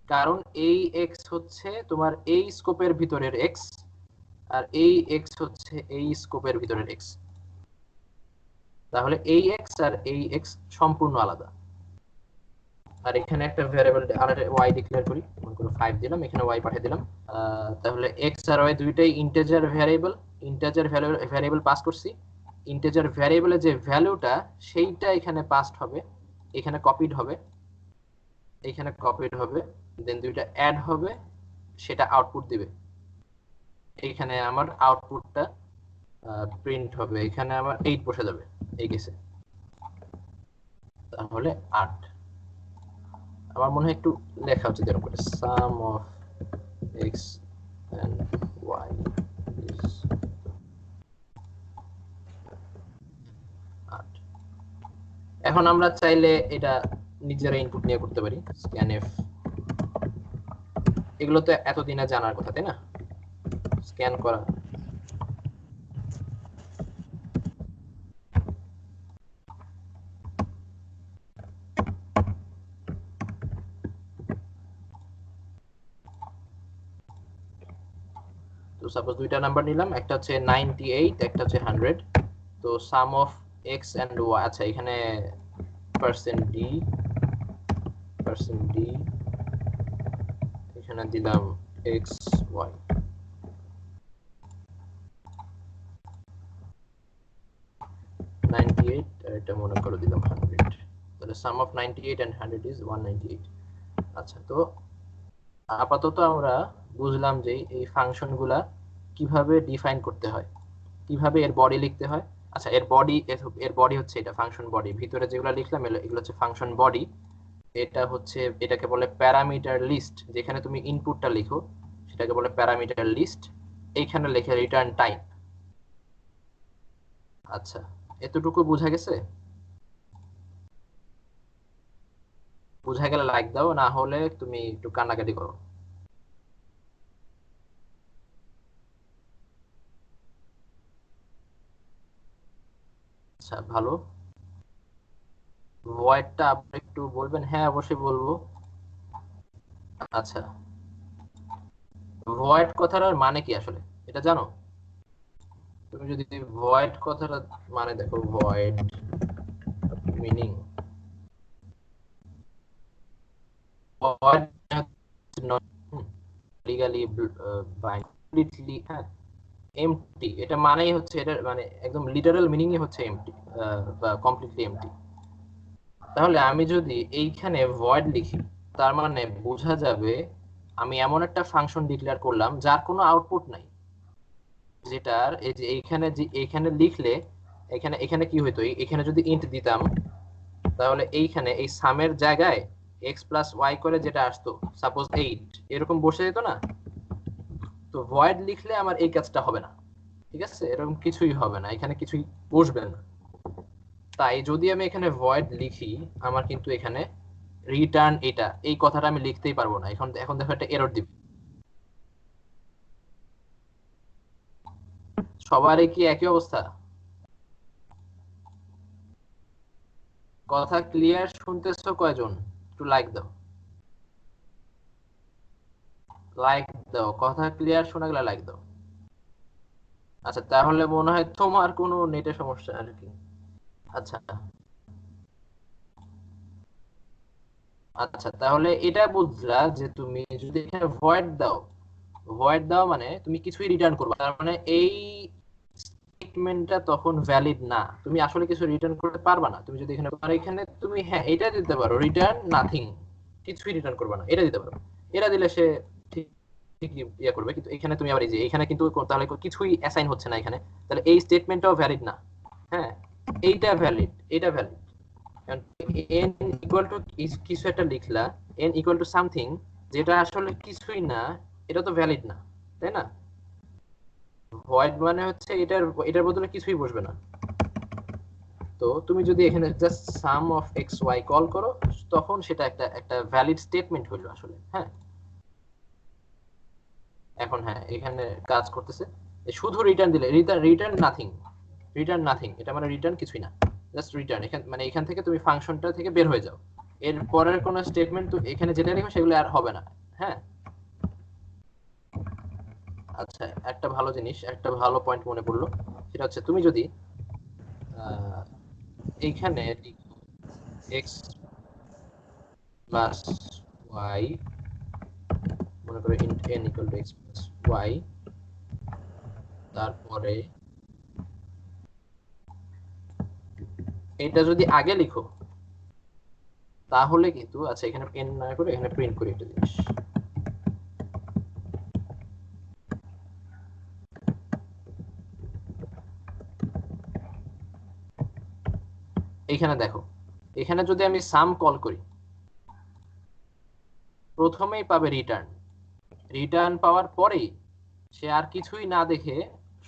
Speaker 1: কারণ এই এক্স হচ্ছে তোমার এই স্কোপের ভিতরের এক্স, আর এই এক্স হচ্ছে এই স্কোপের ভিতরের এক্স। তাহলে এই এক্স আর এই এক্স সম্পূর্ণ আলাদা। আর এখানে একটা ভ্যারিয়েবল আর ওয়াই ডিক্লেয়ার করি, মনে করো 5 দিলাম, এখানে ওয়াই পাঠিয়ে দিলাম। তাহলে এক্স আর ওয়াই দুইটাই integer variable, integer variable pass করছি, ইন্টিজার ভ্যারিয়েবলের যে ভ্যালুটা সেইটা এখানে পাসড হবে, এখানে কপিড হবে, এখানে কপিড হবে, দেন দুইটা অ্যাড হবে, সেটা আউটপুট দিবে। এইখানে আমার আউটপুটটা প্রিন্ট হবে, এখানে আমার 8 বসে যাবে এই কেসে, তাহলে 8। আমার মনে হয় একটু লেখা উচিত এরকম করে, sum of X and Y is 8। এখন আমরা চাইলে এটা নিজেরা ইনপুট নিয়ে করতে পারি, স্ক্যানএফ, এগুলো তো এতদিনে জানার কথা, তাই না, স্ক্যান করা। তো সাপোজ দুইটা নাম্বার নিলাম, একটা হচ্ছে 98, একটা হচ্ছে 100। তো সাম অফ এক্স এন্ড ওয়াই, আচ্ছা এখানে %d, এখানে দিলাম এক্স ওয়াই, আর এটা মনে করে দিলাম 100। তাহলে সাম অফ 98 and 100 is 198। আচ্ছা, তো আপাতত আমরা বুঝলাম যে এই ফাংশনগুলা কিভাবে ডিফাইন করতে হয়, কিভাবে এর বডি লিখতে হয়। আচ্ছা, এর বডি হচ্ছে এটা ফাংশন বডি, ভিতরে যেগুলো লিখলাম এগুলো হচ্ছে ফাংশন বডি। এটা হচ্ছে, এটাকে বলে প্যারামিটার লিস্ট, যেখানে তুমি ইনপুটটা লিখো সেটাকে বলে প্যারামিটার লিস্ট, এইখানে লিখে রিটার্ন টাইপ। আচ্ছা, এতটুকু বোঝা গেছে? বোঝা গেলে লাইক দাও, না হলে তুমি একটু কান্নাকাটি করো। আচ্ছা, ভালো। ভয়েডটা আপনি একটু বলবেন? হ্যাঁ, অবশ্যই বলবো। আচ্ছা, ভয়েড কথাটার মানে কি আসলে এটা জানো? তুমি যদি ভয়েড কথাটা মানে দেখো, void meaning void not legally completely empty, এটা মানেই হচ্ছে, এটা মানে একদম লিটারাল মিনিংই হচ্ছে এমটি বা কমপ্লিটলি এমটি। তাহলে আমি যদি এইখানে ভয়েড লিখি, তার মানে বোঝা যাবে আমি এমন একটা ফাংশন ডিক্লেয়ার করলাম যার কোনো আউটপুট নাই, যেটার এই যে এইখানে লিখলে এখানে এখানে কি হইতো, এখানে যদি ইন্ট দিতাম তাহলে এইখানে এই সামের জায়গায় এক্স প্লাস ওয়াই করে যেটা আসতো, সাপোজ 8 এরকম বসে যেত না। তো ভয়েড লিখলে আমার এই কাজটা হবে না, ঠিক আছে, এরকম কিছুই হবে না, এখানে কিছুই বসবে না। তাই যদি আমি এখানে ভয়েড লিখি, আমার কিন্তু এখানে রিটার্ন এটা এই কথাটা আমি লিখতেই পারবো না। এখন এখন দেখো একটা এরর দিবে। সবারই কি একই অবস্থা? কথা ক্লিয়ার শুনতেছো কয়জন? একটু লাইক দাও, লাইক দাও, কথা ক্লিয়ার শোনা গেলে লাইক দাও। আচ্ছা, তাহলে মনে হয় তোমার কোনো নেটের সমস্যা আর কি। আচ্ছা আচ্ছা, তাহলে এটা বুঝলা যে তুমি যদি এখানে ভয়েড দাও, ভয়েড দাও মানে তুমি কিছুই রিটার্ন করবে, তার মানে এই স্টেটমেন্টটা তখন ভ্যালিড না, তুমি আসলে কিছু রিটার্ন করতে পারবা না। তুমি যদি এখানে, আর এখানে তুমি হ্যাঁ এটা দিতে পারো, রিটার্ন নাথিং, কিছুই রিটার্ন করবে না, এটা দিতে পারো। এটা দিলে সে ঠিক ঠিকই ইয়ে করবে, কিন্তু এখানে তুমি আবার এই যে এখানে কিন্তু তাহলে কিছুই অ্যাসাইন হচ্ছে না এখানে, তাহলে এই স্টেটমেন্টটাও ভ্যালিড না। হ্যাঁ, এইটা ভ্যালিড, এটা ভ্যালিড। এন ইকুয়াল টু কিছু একটা লিখলা, এন ইকুয়াল টু সামথিং যেটা আসলে কিছুই না, এটা তো ভ্যালিড না, তাই না? ভয়েড মানে হচ্ছে এটার বদলে কিছুই বসবে না। তো তুমি যদি এখানে just sum of X Y call করো, তখন সেটা একটা একটা ভ্যালিড স্টেটমেন্ট হইলো আসলে। হ্যাঁ, এখন হ্যাঁ এখানে কাজ করতেছে। শুধু রিটার্ন দিলে, return return nothing, return nothing এটা মানে রিটার্ন কিছুই না, জাস্ট রিটার্ন। এখান মানে এখান থেকে তুমি ফাংশনটা থেকে বের হয়ে যাও, এর পরের কোনো স্টেটমেন্ট তো এখানে যেটা লিখো সেগুলো আর হবে না। হ্যাঁ, আচ্ছা, একটা ভালো জিনিস, একটা ভালো পয়েন্ট মনে পড়লো, সেটা হচ্ছে তুমি যদি আহ, এইখানে এক্স প্লাস ওয়াই, মনে করো int n equal to X plus Y, তারপরে এটা যদি আগে লিখো তাহলে কিন্তু, আচ্ছা এখানে n না করে এখানে প্রিন্ট করি একটা জিনিস। এখানে দেখো, এখানে যদি আমি সাম কল করি, প্রথমেই পাবে রিটার্ন, রিটার্ন পাওয়ার পরেই সে আর কিছুই না দেখে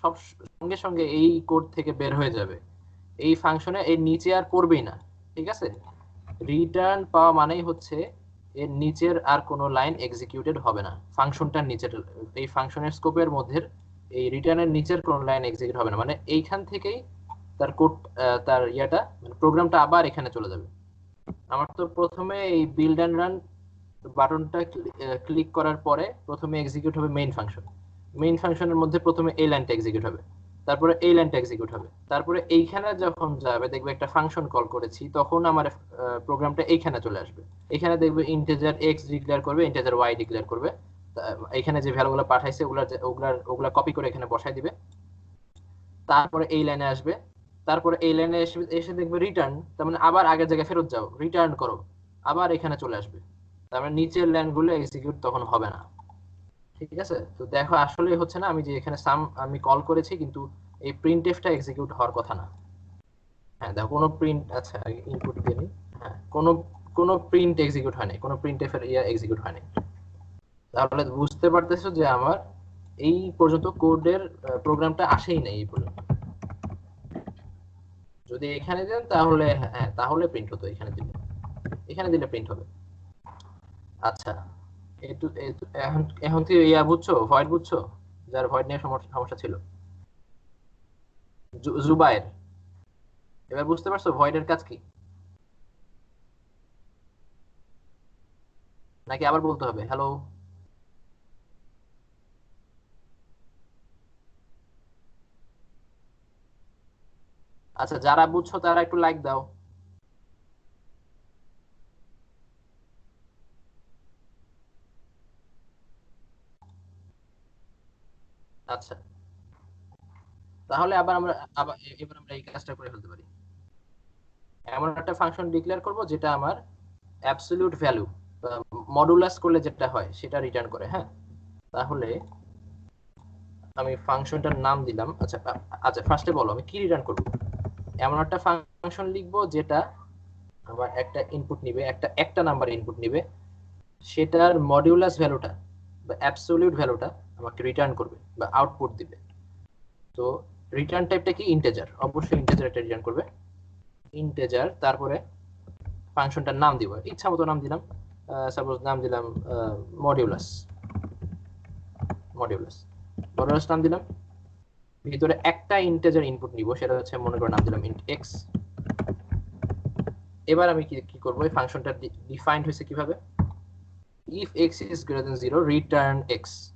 Speaker 1: সব সঙ্গে সঙ্গে এই কোড থেকে বের হয়ে যাবে, এই ফাংশনে এর নিচে আর পড়বেই না। ঠিক আছে, রিটার্ন পাওয়া মানেই হচ্ছে এর নিচের আর কোনো লাইন এক্সিকিউটেড হবে না, ফাংশনটার নিচের, এই ফাংশনের স্কোপের মধ্যে এই রিটার্নের নিচের কোনো লাইন এক্সিকিউট হবে না, মানে এইখান থেকেই তার কোড, তার ইয়াটা মানে প্রোগ্রামটা আবার এখানে চলে যাবে। আমার তো প্রথমে এই বিল্ড এন্ড রান বাটনটা ক্লিক করার পরে প্রথমে এক্সিকিউট হবে মেইন ফাংশন, মেইন ফাংশনের মধ্যে প্রথমে এই লাইনটা এক্সিকিউট হবে, তারপরে এই লাইনটা এক্সিকিউট হবে, তারপরে এইখানে যখন যাবে দেখবে একটা ফাংশন কল করেছি, তখন আমার প্রোগ্রামটা এইখানে চলে আসবে। এখানে দেখবে ইন্টিজার এক্স ডিক্লেয়ার করবে, ইন্টিজার ওয়াই ডিক্লেয়ার করবে, এখানে যে ভ্যালুগুলো পাঠাইছে ওগুলা কপি করে এখানে বসাই দিবে, তারপরে এই লাইনে আসবে, তারপরে এই লাইনে এসে এসে দেখবে রিটার্ন, তার মানে আবার আগের জায়গায় ফেরত যাও, রিটার্ন করো, আবার এখানে চলে আসবে, তার মানে নিচের লাইনগুলো এক্সিকিউট তখন হবে না। ঠিক আছে, তো দেখো আসলে হচ্ছে না, আমি যে এখানে সাম আমি কল করেছি কিন্তু এই প্রিন্টএফটা এক্সিকিউট হওয়ার কথা না। হ্যাঁ দেখো, কোনো প্রিন্ট, আচ্ছা ইনপুট দিয়ে নিই। হ্যাঁ, কোনো কোনো প্রিন্ট এক্সিকিউট হয়নি, কোনো প্রিন্টএফ এর এক্সিকিউট হয়নি। তাহলে বুঝতে পারতেছো যে আমার এই পর্যন্ত কোডের প্রোগ্রামটা আসেই নাই এই পর্যন্ত। যদি এখানে দেন তাহলে হ্যাঁ, তাহলে প্রিন্ট হতো, এখানে দিলে, এখানে দিলে প্রিন্ট হবে। আচ্ছা, এখন এখন কি ইয়া বুঝছো, ভয়েড বুঝছো, যার ভয়েড নিয়ে সমস্যা সমস্যা ছিল, জুবায়ের, এবার বুঝতে পারছো ভয়েডের কাজ কি, নাকি আবার বলতে হবে? হ্যালো, আচ্ছা যারা বুঝছো তারা একটু লাইক দাও। আচ্ছা, তাহলে এবার আমরা এই কাজটা করে ফেলতে পারি। এমন একটা ফাংশন ডিক্লেয়ার করব যেটা আমার অ্যাবসলিউট ভ্যালু মডুলাস করলে যেটা হয় সেটা রিটার্ন করে। হ্যাঁ, তাহলে আমি ফাংশনটার নাম দিলাম। আচ্ছা আচ্ছা, ফার্স্টে বলো আমি কি রিটার্ন করব। এমন একটা ফাংশন লিখবো যেটা আমার একটা ইনপুট নিবে, একটা নাম্বার ইনপুট নিবে, সেটার মডিউলাস ভ্যালুটা বা অ্যাবসলিউট ভ্যালুটা আমাকে রিটার্ন করবে বা আউটপুট দিবে। তো রিটার্ন টাইপটা কি? ইন্টিজার, অবশ্যই ইন্টিজার একটা রিটার্ন করবে, ইন্টিজার। তারপরে ফাংশনটার নাম দিব, ইচ্ছা মতো নাম দিলাম, সাপোজ নাম দিলাম মডিউলাস, মডিউলাস মডিউলাস নাম দিলাম। ভিতরে একটা ইন্টিজার ইনপুট নিব, সেটা হচ্ছে মনে করে নাম দিলাম ইন্ট এক্স। এবার আমি কি করব, এই ফাংশনটা ডিফাইন্ড হয়েছে কিভাবে? if x is greater than 0 return x,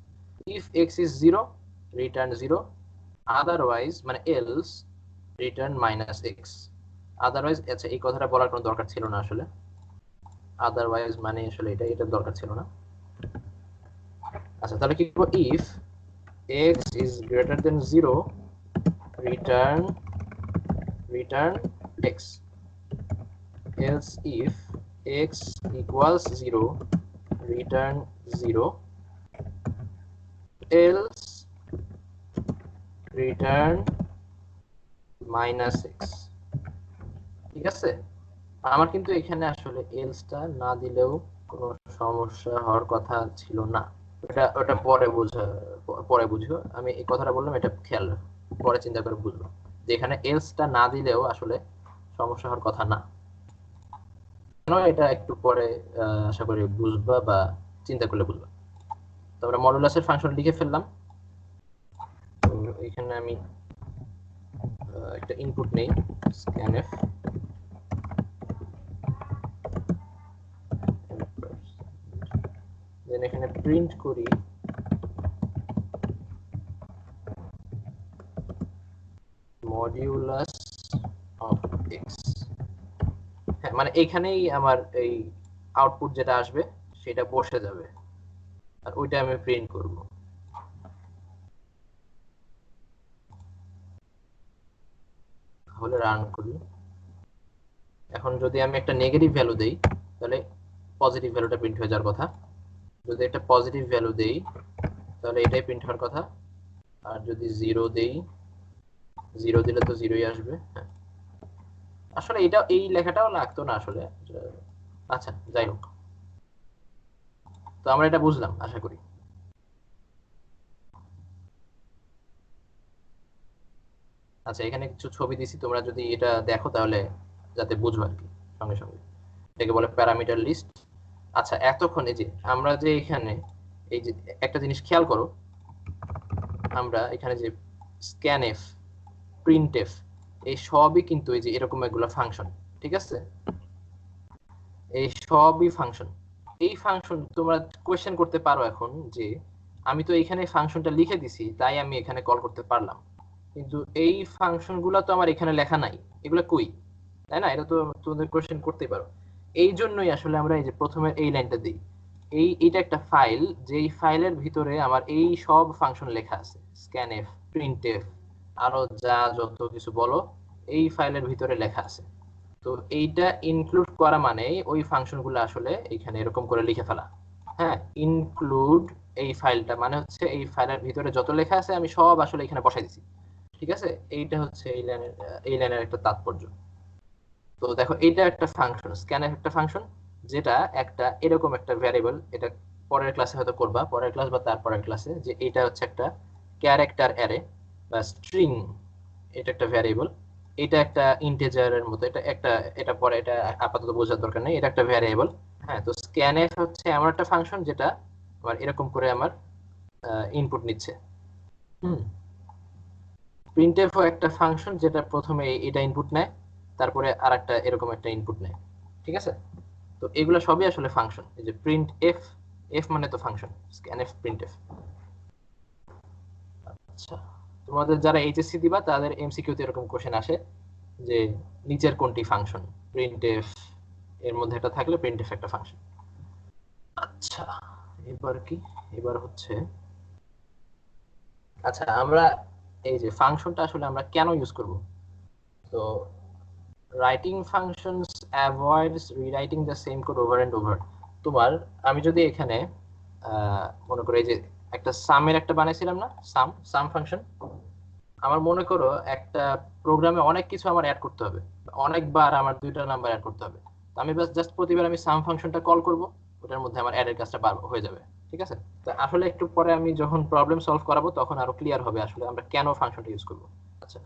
Speaker 1: if x is 0 return 0, otherwise মানে else return minus x, otherwise। আচ্ছা, এই কথাটা বলার কোনো দরকার ছিল না আসলে, otherwise মানে আসলে এটা দরকার ছিল না। আচ্ছা, তাহলে কি করব, if x is greater than 0 return x, else if x equals 0 return 0, else return minus x। ঠিক আছে, আমার কিন্তু এখানে আসলে এলসটা না দিলেও কোনো সমস্যা হওয়ার কথা ছিল না। ওটা পরে বুঝো, আমি এই কথাটা বললাম, এটা খেয়াল রাখো, পরে চিন্তা করে বুঝবো যে এখানে এলসটা না দিলেও আসলে সমস্যা হওয়ার কথা না। কেন এটা একটু পরে আশা করি বুঝবা বা চিন্তা করলে বুঝবা। তো আমরা মডুলাসের ফাংশন লিখে ফেললাম। তো এখানে আমি একটা ইনপুট নেই, scanf, দেন এখানে প্রিন্ট করি মডিউলাস অফ এক্স। হ্যাঁ, মানে এখানেই আমার এই আউটপুট যেটা আসবে সেটা বসে যাবে, আর ওইটা আমি প্রিন্ট করব। তাহলে রান করি। এখন যদি আমি একটা নেগেটিভ ভ্যালু দেই তাহলে পজিটিভ ভ্যালুটা প্রিন্ট হয়ে যাওয়ার কথা, যদি একটা পজিটিভ ভ্যালু দেই তাহলে এটাই প্রিন্ট হওয়ার কথা, আর যদি জিরো দেই, জিরো দিলে তো জিরোই আসবে। হ্যাঁ, আসলে এই লেখাটাও লাগতো না আসলে। আচ্ছা, যাই হোক, তো আমরা এটা বুঝলাম আশা করি। আচ্ছা, এখানে কিছু ছবি দিছি, তোমরা যদি এটা দেখো তাহলে যাতে বুঝো আর কি সঙ্গে সঙ্গে। এটাকে বলে প্যারামিটার লিস্ট। আচ্ছা, এতক্ষণ এই যে আমরা যে এখানে এই যে একটা জিনিস খেয়াল করো, আমরা এখানে যে স্ক্যানএফ, প্রিন্টএফ, এই সবই কিন্তু এই যে এরকম এগুলো ফাংশন। ঠিক আছে, এই সবই ফাংশন। এই ফাংশন তোমরা কোয়েশ্চেন করতে পারো এখন যে আমি তো এখানে ফাংশনটা লিখে দিছি তাই আমি এখানে কল করতে পারলাম, কিন্তু এই ফাংশন গুলা তো আমার এখানে লেখা নাই, এগুলা কই? তাই না? এটা তো তোমাদের কোয়েশ্চেন করতেই পারো। এই জন্যই আসলে আমরা এই যে প্রথমে এই লাইনটা দিই, এইটা একটা ফাইল, যেই ফাইলের ভিতরে আমার এই সব ফাংশন লেখা আছে, স্ক্যানএফ, প্রিন্টএফ, আরো যা যত কিছু বলো, এই ফাইলের ভিতরে লেখা আছে। তো এইটা ইনক্লুড করা মানে ওই ফাংশনগুলো আসলে এখানে এরকম করে লিখে ফেলা। হ্যাঁ, ইনক্লুড এই ফাইলটা মানে হচ্ছে এই ফাইলের ভিতরে যত লেখা আছে আমি সব আসলে এখানে বসাই দিছি। ঠিক আছে, এইটা হচ্ছে এই লাইনের একটা তাৎপর্য। তো দেখো, এটা একটা ফাংশন, স্ক্যানএফ একটা ফাংশন, যেটা একটা এরকম একটা ভ্যারিয়েবল, এটা পরের ক্লাসে হয়তো করবা, পরের ক্লাস বা তারপরের ক্লাসে, যে এটা হচ্ছে একটা ক্যারেক্টার অ্যারে বা স্ট্রিং, এটা একটা ভ্যারিয়েবল, এটা একটা ইন্টিজারের মতো, এটা পরে, এটা আপাতত বোঝার দরকার নেই, এটা একটা ভ্যারিয়েবল। হ্যাঁ, তো স্ক্যানএফ হচ্ছে এমন একটা ফাংশন যেটা আমার এরকম করে আমার ইনপুট নিচ্ছে। হুম, প্রিন্টএফ একটা ফাংশন যেটা প্রথমে এটা ইনপুট নেয়, তারপরে আরেকটা এরকম একটা ইনপুট নেয়। ঠিক আছে, তো এগুলো সবই আসলে ফাংশন। এই যে প্রিন্ট এফ, এফ মানে তো ফাংশন, স্ক্যানএফ, প্রিন্টএফ। আচ্ছা, তোমাদের যারা এইচএসসি দিবা তাদের এমসিকিউ তে এরকম কোশ্চেন আসে যে নিচের কোনটি ফাংশন, প্রিন্টএফ এর মধ্যে একটা থাকলে প্রিন্টএফ একটা ফাংশন। আচ্ছা, এবার কি, এবার হচ্ছে আচ্ছা, আমরা এই যে ফাংশনটা আসলে আমরা কেন ইউজ করব? তো writing functions avoids rewriting the same code over and over. তোমার আমি যদি এখানে মনে করো এই যে একটা সামের একটা বানাইছিলাম না, সাম সাম ফাংশন, আমার মনে করো একটা প্রোগ্রামে অনেক কিছু আমার অ্যাড করতে হবে, অনেকবার আমার দুইটা নাম্বার অ্যাড করতে হবে। তো আমি জাস্ট প্রতিবার আমি সাম ফাংশনটা কল করব, ওটার মধ্যে আমার অ্যাডের কাজটা হয়ে যাবে। ঠিক আছে? তো আসলে একটু পরে আমি যখন প্রবলেম সলভ করাবো তখন আরো ক্লিয়ার হবে আসলে আমরা কেন ফাংশনটা ইউজ করব। আচ্ছা,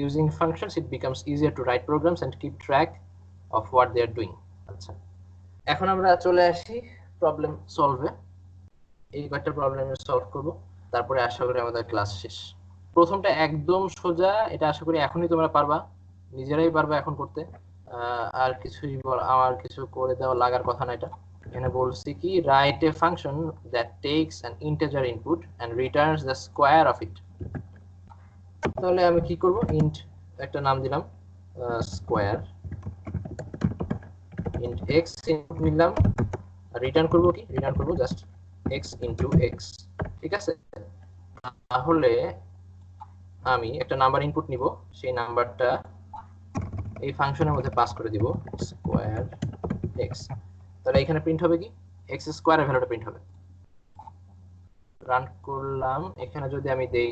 Speaker 1: using functions it becomes easier to write programs and keep track of what they are doing. আচ্ছা, এখন আমরা চলে আসি প্রবলেম সলভে। এই কয়েকটা প্রবলেম সলভ করব, তারপরে আশা করি আমাদের ক্লাস শেষ। প্রথমটা একদম সোজা, এটা আশা করি এখনই তোমরা পারবা, নিজেরাই পারবা এখন করতে। আর কিছুই আমার কিছু করে দেওয়া লাগার কথা না। এটা এখানে বলছি কি, write a function that takes an integer input and returns the square of it. তাহলে আমি কি করব, ইন্ট একটা নাম দিলাম স্কয়ার, ইন্ট এক্স ইনপুট নিলাম, আর রিটার্ন করব কি, রিটার্ন করব জাস্ট এক্স ইনটু এক্স। ঠিক আছে? তাহলে আমি একটা নাম্বার ইনপুট নিব, সেই নাম্বারটা এই ফাংশনের মধ্যে পাস করে দিব স্কয়ার এক্স। তাহলে এখানে প্রিন্ট হবে কি, এক্স স্কয়ারের ভ্যালুটা প্রিন্ট হবে। রান করলাম, এখানে যদি আমি দেই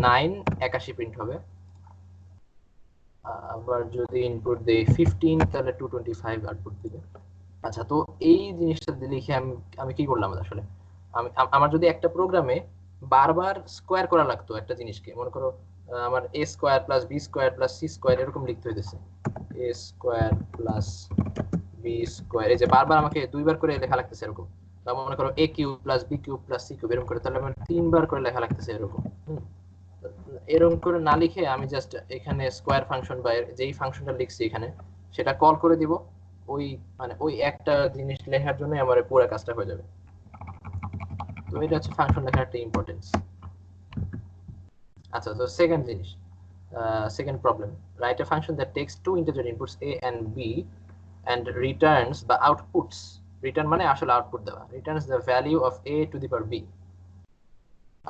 Speaker 1: 9 81 প্রিন্ট হবে। আবার যদি ইনপুট দেই 15 তাহলে 225 আউটপুট দিবে। আচ্ছা, তো এই জিনিসটা লিখে আমি কি করলাম আসলে, আমার যদি একটা প্রোগ্রামে বারবার স্কোয়ার করা লাগতো একটা জিনিসকে, মনে করো আমার A square plus B square plus C square এরকম লিখতে হইতেছে, A square plus B square, এই যে বারবার আমাকে দুইবার করে লেখা লাগতেছে এরকম। বা মনে করো A cube plus B cube plus C cube এরকম করে, তাহলে আমার 3বার করে লেখা লাগতেছে এরকম। এরকম করে না লিখে আমি জাস্ট এখানে স্কোয়ার ফাংশন বা যেই ফাংশনটা লিখছি এখানে সেটা কল করে দিব, ওই মানে ওই একটা জিনিস লেখার জন্য আমার পুরো কাজটা হয়ে যাবে। তো এটা হচ্ছে ফাংশন লেখার একটা ইম্পর্টেন্স। আচ্ছা, তো সেকেন্ড জিনিস, second problem, write a function that takes two integer inputs A and B and returns বা আউটপুটস, রিটার্ন মানে আসলে আউটপুট দেওয়া, returns the value of A to the power B.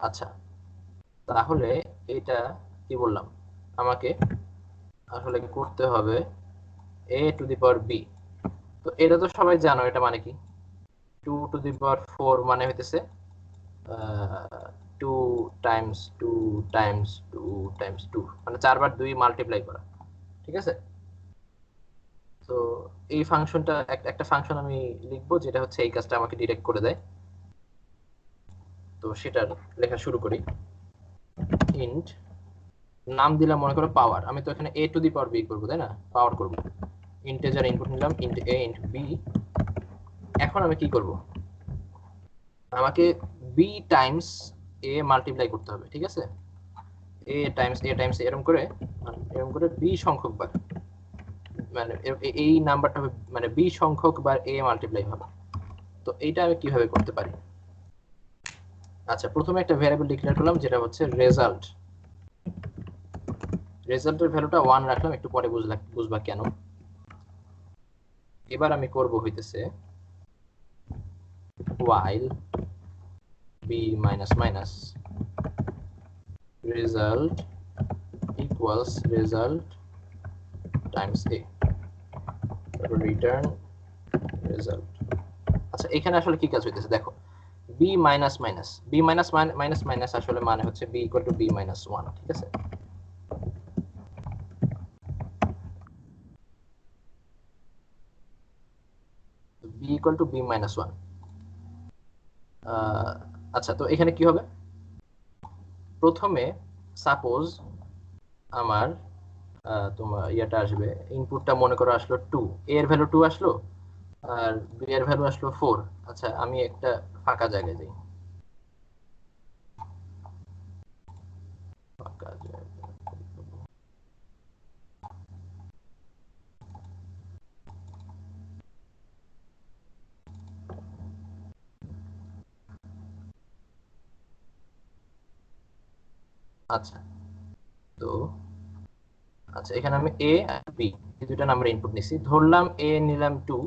Speaker 1: আচ্ছা, তাহলে এটা কি বললাম, আমাকে আসলে করতে হবে a two the power b। তো এটা তো সবাই জানো, এটা মানে কি, 2 টু দি পাওয়ার 4 মানে হইতেছে 2 টাইমস 2 টাইমস 2 টাইমস 2, মানে 4 বার 2 মাল্টিপ্লাই করা। ঠিক আছে? তো এই ফাংশনটা একটা ফাংশন আমি লিখবো যেটা হচ্ছে এই কাজটা আমাকে ডিরেক্ট করে দেয়। তো সেটা লেখা শুরু করি। ইন্ট নাম দিলাম মনে করো পাওয়ার, আমি তো এখানে a two the power b করব, তাই না? পাওয়ার করব, ইন্টিজার ইনপুট নিলাম int a int b। এখন আমি কি করব, আমাকে b টাইমস a মাল্টিপ্লাই করতে হবে। ঠিক আছে? a টাইমস এরকম করে b সংখ্যক বার, মানে এই নাম্বারটা মানে b সংখ্যক বার a মাল্টিপ্লাই হবে। তো এইটা আমি কিভাবে করতে পারি? আচ্ছা, প্রথমে একটা ভ্যারিয়েবল ডিক্লেয়ার করলাম যেটা হচ্ছে রেজাল্ট। রেজাল্টের ভ্যালুটা 1 রাখলাম, একটু পরে বুঝবা কেন। এবার আমি করব হইতেছে while b minus minus result equals result times a, তারপর রিটার্ন রেজাল্ট। আচ্ছা, এখানে আসলে কি কাজ হইতেছে দেখো, b minus minus b minus minus minus আসলে মানে হচ্ছে b equal to b minus 1। ঠিক আছে? b equal to b minus 1। আচ্ছা, তো এখানে কি হবে, প্রথমে সাপোজ আমার তোমার ইয়েটা আসবে, ইনপুটটা মনে করো আসলো 2, a এর ভ্যালু 2 আসলো আর b এর ভ্যালু আসলো 4। আচ্ছা, আমি একটা ফাঁকা জায়গায় যাই, ফাঁকা জায়গায়। আচ্ছা, তো আচ্ছা, এখানে আমি a আর b এই দুটো নাম্বার ইনপুট নিছি, ধরলাম a নিলাম 2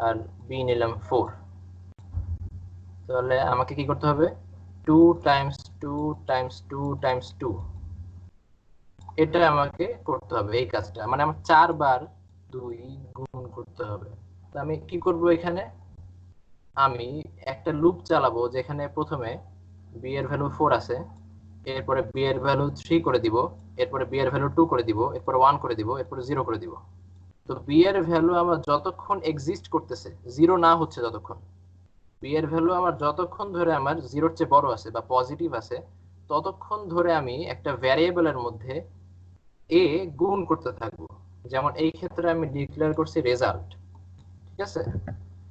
Speaker 1: আর b নিলাম 4। তাহলে আমাকে কি করতে হবে, 2 times 2 times 2 times 2, এটা আমাকে করতে হবে এই কাজটা, মানে আমার 4 বার 2 গুণ করতে হবে। তো আমি কি করব, এখানে আমি একটা লুপ চালাবো যেখানে প্রথমে b এর ভ্যালু 4 আছে, এরপরে b এর ভ্যালু 3 করে দিব, এরপরে b এর ভ্যালু 2 করে দিব, এরপরে 1 করে দিব, এরপরে 0 করে দিব। তো b এর ভ্যালু আমার যতক্ষণ এক্সিস্ট করতেছে, 0 না হচ্ছে যতক্ষণ, b এর ভ্যালু আমার যতক্ষণ ধরে আমার 0-র চেয়ে বড় আছে বা পজিটিভ আছে, ততক্ষণ ধরে আমি একটা ভ্যারিয়েবলের মধ্যে a গুণ করতে থাকবো। যেমন এই ক্ষেত্রে আমি ডিক্লেয়ার করছি রেজাল্ট, ঠিক আছে?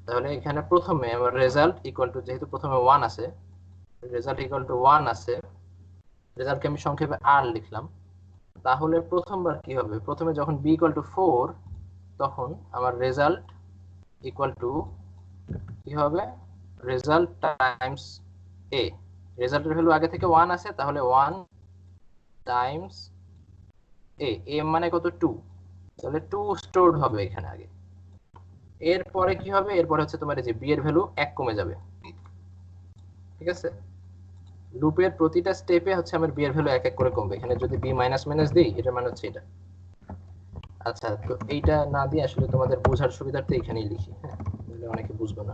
Speaker 1: তাহলে এখানে প্রথমে আমার রেজাল্ট ইকুয়াল টু, যেহেতু প্রথমে 1 আছে, রেজাল্ট ইকুয়াল টু 1 আছে, রেজাল্টকে আমি সংক্ষেপে r লিখলাম। তাহলে প্রথমবার কি হবে, প্রথমে যখন b ইকুয়াল টু 4, তখন আমার রেজাল্ট ইকুয়াল টু কি হবে, রেজাল্ট টাইমস a। রেজাল্টের ভ্যালু আগে থেকে 1 আছে, তাহলে 1 টাইমস a, a মানে কত, 2, তাহলে 2 স্টোরড হবে এখানে আগে। এরপরে কি হবে, এরপরে হচ্ছে তোমার এই যে b এর ভ্যালু 1 কমে যাবে, ঠিক আছে? লুপের প্রতিটা স্টেপে হচ্ছে আমার b এর ভ্যালু 1 1 করে কমবে। এখানে যদি b মাইনাস মাইনাস দেই, এটা মানে হচ্ছে এটা। আচ্ছা, তো এইটা না দিয়ে আসলে তোমাদের বোঝার সুবিধার্থে এখানেই লিখি, হ্যাঁ, তাহলে অনেকে বুঝবে না।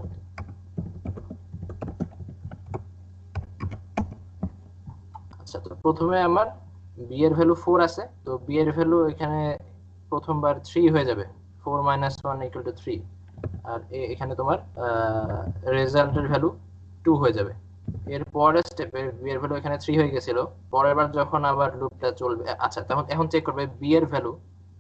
Speaker 1: আচ্ছা, তো প্রথমে আমার b এর ভ্যালু 4 আছে, তো b এর ভ্যালু এখানে প্রথমবার 3 হয়ে যাবে, 4 minus 1 equal to 3। আর এখানে তোমার রেজাল্টের ভ্যালু 2 হয়ে যাবে। এর পরের স্টেপে b এর ভ্যালু এখানে 3 হয়ে গেছিল, পরের বার যখন আবার লুপটা চলবে, আচ্ছা তখন এখন চেক করবে b এর ভ্যালু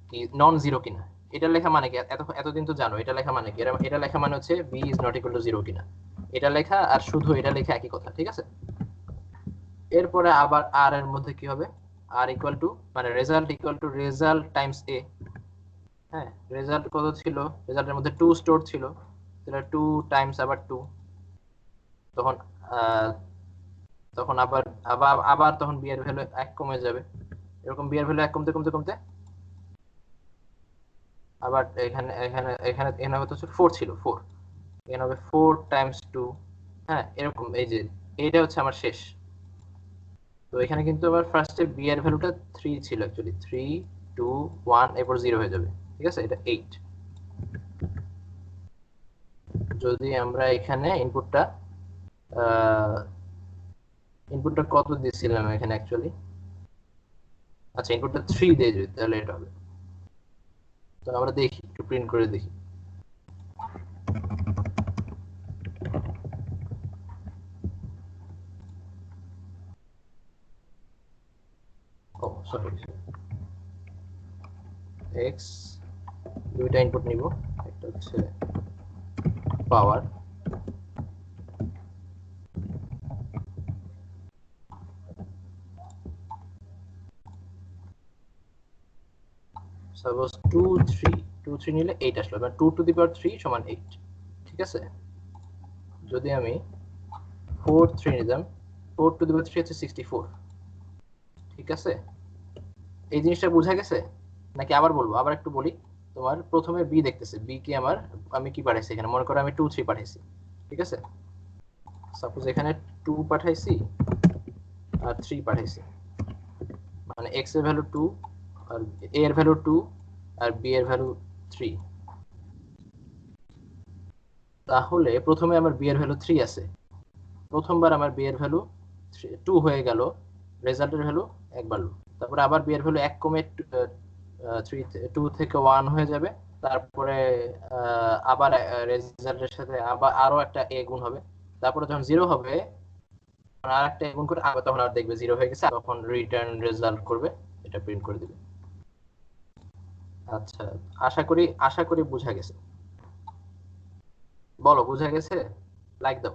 Speaker 1: কি নন জিরো কিনা। এটা লেখা মানে কি, এতদিন তো জানো এটা লেখা মানে কি, এটা লেখা মানে হচ্ছে b is not equal to 0 কিনা। এটা লেখা আর শুধু এটা লেখা একই কথা, ঠিক আছে? এরপরে আবার r এর মধ্যে কি হবে, r ইকুয়াল টু, মানে result equal to result Times a। হ্যাঁ, রেজাল্ট কত ছিল, রেজাল্টের মধ্যে 2 স্টোর ছিল, তাহলে 2 টাইমস আবার 2, তখন তখন আবার আবার আবার তখন b এর ভ্যালু 1 কমে যাবে। এরকম b এর ভ্যালু 1 কমতে কমতে কমতে আবার এখানে এখানে এখানে এখানে হচ্ছে 4 ছিল, 4 এখানে হবে 4 টাইমস 2। হ্যাঁ, এরকম, এই যে এইটা হচ্ছে আমার শেষ। তো এখানে কিন্তু আবার ফার্স্টে b এর ভ্যালুটা 3 ছিল, অ্যাকচুয়ালি 3 2 1, এরপর 0 হয়ে যাবে, ঠিক আছে? এটা 8। যদি আমরা এখানে ইনপুটটা কত দিয়েছিলাম এখানে অ্যাকচুয়ালি, আচ্ছা ইনপুটটা 3 দিয়ে যদি, তাহলে এটা হবে। তো আমরা দেখি, একটু প্রিন্ট করে দেখি। ও সরি, এক্স দুইটা ইনপুট নিব, একটা হচ্ছে পাওয়ার, সাপোজ 2 3, 2 3 নিলে 8 আসলো, মানে 2 টু দি পাওয়ার 3 সমান 8, ঠিক আছে? যদি আমি 4 3 নিলাম, 4 টু দি পাওয়ার 3 হচ্ছে 64, ঠিক আছে? এই জিনিসটা বোঝা গেছে নাকি আবার বলবো? আবার একটু বলি। তোমার প্রথমে বি দেখতেছে, বি কি আমার, আমি কি পাঠাইছি এখানে, মনে করো আমি 2 3 পাঠাইছি, ঠিক আছে? সাপোজ এখানে 2 পাঠাইছি আর 3 পাঠাইছি, মানে এক্স এর ভ্যালু 2 আর এ এর ভ্যালু 2 আর বি এর ভ্যালু 3। তাহলে প্রথমে আমার বি এর ভ্যালু 3 আছে, প্রথমবার আমার বি এর ভ্যালু 2 হয়ে গেল, রেজাল্টের ভ্যালু 1 বাড়লো। তারপরে আবার বি এর ভ্যালু 1 কমে 2 থেকে 1 হয়ে যাবে। তারপরে আবার রেজাল্টের সাথে আবার আরো একটা এ গুণ হবে। তারপরে যখন 0 হবে, আর একটা গুণ করে আবার, তখন আর দেখবে 0 হয়ে গেছে, তখন রিটার্ন রেজাল্ট করবে, এটা প্রিন্ট করে দিবে। আচ্ছা, আশা করি বোঝা গেছে। বলো বোঝা গেছে, লাইক দাও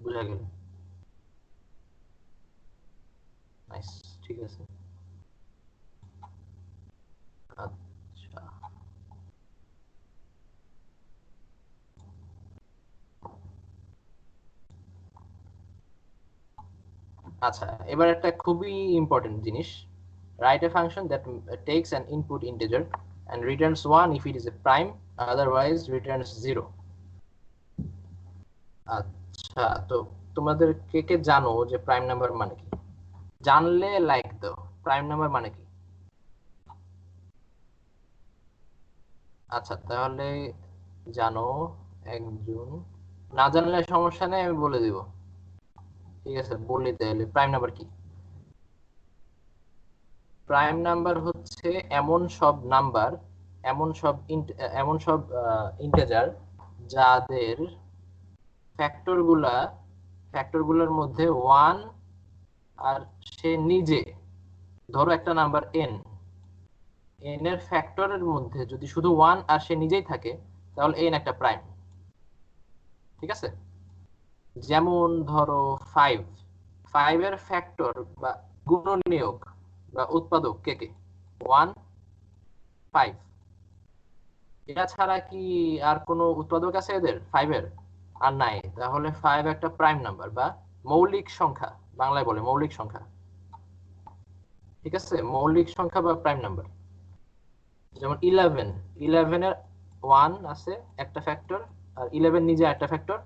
Speaker 1: বোঝা গেল। নাইস, ঠিক আছে। আচ্ছা আচ্ছা, এবার একটা খুবই ইম্পর্টেন্ট জিনিস, write a function that takes an input integer and returns 1 if it is a prime, otherwise returns 0। আচ্ছা, তো তোমাদের কে কে জানো যে প্রাইম নাম্বার মানে কি? জানলে লাইক দাও। প্রাইম নাম্বার মানে কি? আচ্ছা, তাহলে জানো একজন, না জানলে সমস্যা নেই, আমি বলে দিব। ঠিক আছে, বললি তাহলে প্রাইম নাম্বার কি? প্রাইম নাম্বার হচ্ছে এমন সব নাম্বার, এমন সব এমন সব ইন্টিজার যাদের ফ্যাক্টরগুলোর মধ্যে ওয়ান আর সে নিজে, ধরো একটা নাম্বার এন, এন এর ফ্যাক্টরের মধ্যে যদি শুধু ওয়ান আর সে নিজেই থাকে, তাহলে এন একটা প্রাইম। ঠিক আছে, যেমন ধরো ফাইভ, ফাইভের ফ্যাক্টর বা গুণনীয়ক বা উৎপাদক কে কে? One, five. এটা ছাড়া কি আর কোনো উৎপাদক আছে এদের ফাইভের? আর নাই, তাহলে ফাইভ একটা প্রাইম নাম্বার বা মৌলিক সংখ্যা, বাংলায় বলে মৌলিক সংখ্যা। ঠিক আছে, মৌলিক সংখ্যা বা প্রাইম নাম্বার। যেমন ইলেভেন, ইলেভেনের ওয়ান আছে একটা ফ্যাক্টর, আর ইলেভেন নিজে একটা ফ্যাক্টর,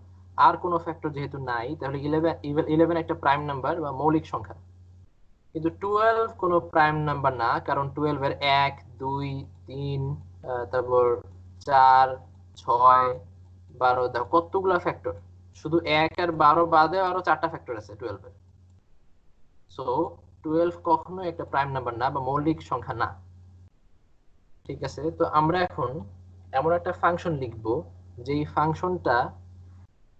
Speaker 1: আর কোনো ফ্যাক্টর যেহেতু নাই, তাহলে ইলেভেন ইলেভেন একটা প্রাইম নাম্বার বা মৌলিক সংখ্যা। কিন্তু টুয়েলভ কোনো প্রাইম নাম্বার না, কারণ টুয়েলভ এর এক, দুই, তিন, তারপর চার, ছয়, বারো, দেখো কতগুলা ফ্যাক্টর। শুধু এক আর বারো বাদে আরো চারটা ফ্যাক্টর আছে টুয়েলভের। সো টুয়েলভ কখনো একটা প্রাইম নাম্বার না বা মৌলিক সংখ্যা না। ঠিক আছে, তো আমরা এখন এমন একটা ফাংশন লিখবো যেই ফাংশনটা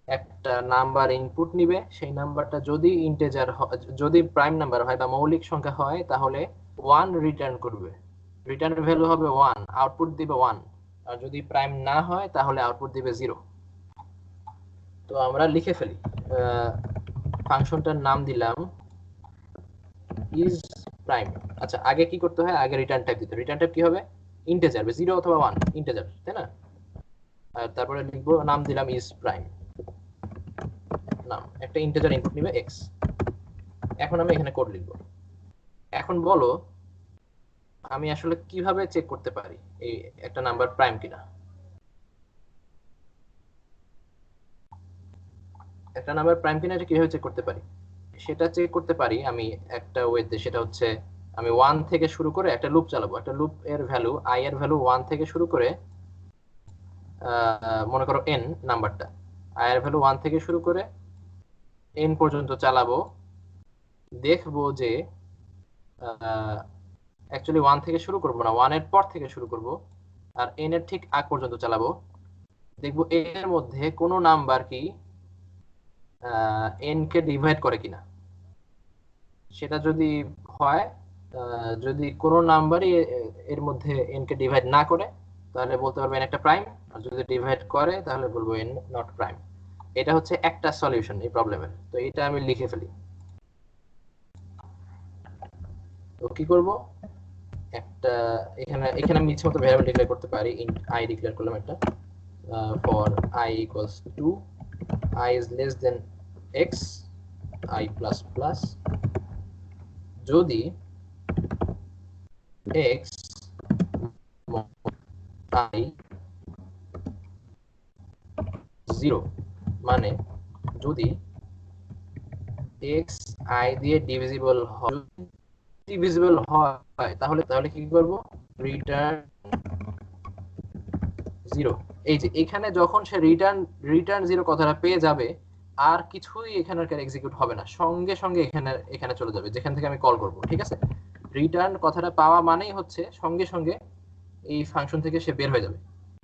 Speaker 1: একটা নাম্বার ইনপুট নিবে, সেই নাম্বারটা যদি ইন্টিজার যদি প্রাইম নাম্বার হয় বা মৌলিক সংখ্যা হয়, তাহলে ওয়ান রিটার্ন করবে। রিটার্ন ভ্যালু হবে ওয়ান, আউটপুট দিবে ওয়ান। আর যদি প্রাইম না হয় তাহলে আউটপুট দিবে জিরো। তো আমরা লিখে ফেলি, ফাংশনটার নাম দিলাম ইজ প্রাইম। আচ্ছা, আগে কি করতে হয়? আগে রিটার্ন টাইপ দিতে। রিটার্ন টাইপ কি হবে? ইন্টিজার, জিরো অথবা ওয়ান, ইন্টিজার, তাই না? আর তারপরে লিখবো, নাম দিলাম ইজ প্রাইম, নাম একটা ইন্টিজার ইনপুট নিবে এক্স। এখন আমি এখানে কোড লিখবো। এখন বলো, আমি আসলে কিভাবে চেক করতে পারি এই একটা নাম্বার প্রাইম কিনা? একটা নাম্বার প্রাইম কিনা এটা কিভাবে চেক করতে পারি? সেটা চেক করতে পারি আমি একটা ওয়েতে, সেটা হচ্ছে আমি ওয়ান থেকে শুরু করে একটা লুপ চালাবো। একটা লুপ এর ভ্যালু, আই এর ভ্যালু ওয়ান থেকে শুরু করে, মনে করো এন নাম্বারটা, আই এর ভ্যালু ওয়ান থেকে শুরু করে এন পর্যন্ত চালাবো। দেখবো যে অ্যাকচুয়ালি ওয়ান থেকে শুরু করবো না, ওয়ান এর পর থেকে শুরু করব, আর এন এর ঠিক আগ পর্যন্ত চালাবো। দেখবো এর মধ্যে কোনো নাম্বার কি এন কে ডিভাইড করে কিনা। সেটা যদি হয়, যদি কোনো নাম্বারই এর মধ্যে এন কে ডিভাইড না করে, তাহলে বলতে পারবো এন একটা প্রাইম। আর যদি ডিভাইড করে তাহলে বলবো এন নট প্রাইম। এটা হচ্ছে একটা সলিউশন এই প্রবলেমের। তো এটা আমি লিখে ফেলি। তো কি করব, একটা এখানে এখানে আমি ইচ্ছে মতো ভ্যারিয়েবল ডিক্লেয়ার করতে পারি। ইন্ট আই ডিক্লেয়ার করলাম একটা, for I equals to I is less than x, I plus plus, যদি x I 0, মানে যদি x I দিয়ে ডিভিজিবল হয়, ডিভিজিবল হয়, তাহলে তাহলে কি করব, রিটার্ন 0। এই যে এখানে যখন সে রিটার্ন রিটার্ন 0 কথাটা পেয়ে যাবে, আর কিছুই এখানে এক্সিকিউট হবে না, সঙ্গে সঙ্গে এখানে এখানে চলে যাবে যেখান থেকে আমি কল করব। ঠিক আছে, রিটার্ন কথাটা পাওয়া মানেই হচ্ছে সঙ্গে সঙ্গে এই ফাংশন থেকে সে বের হয়ে যাবে।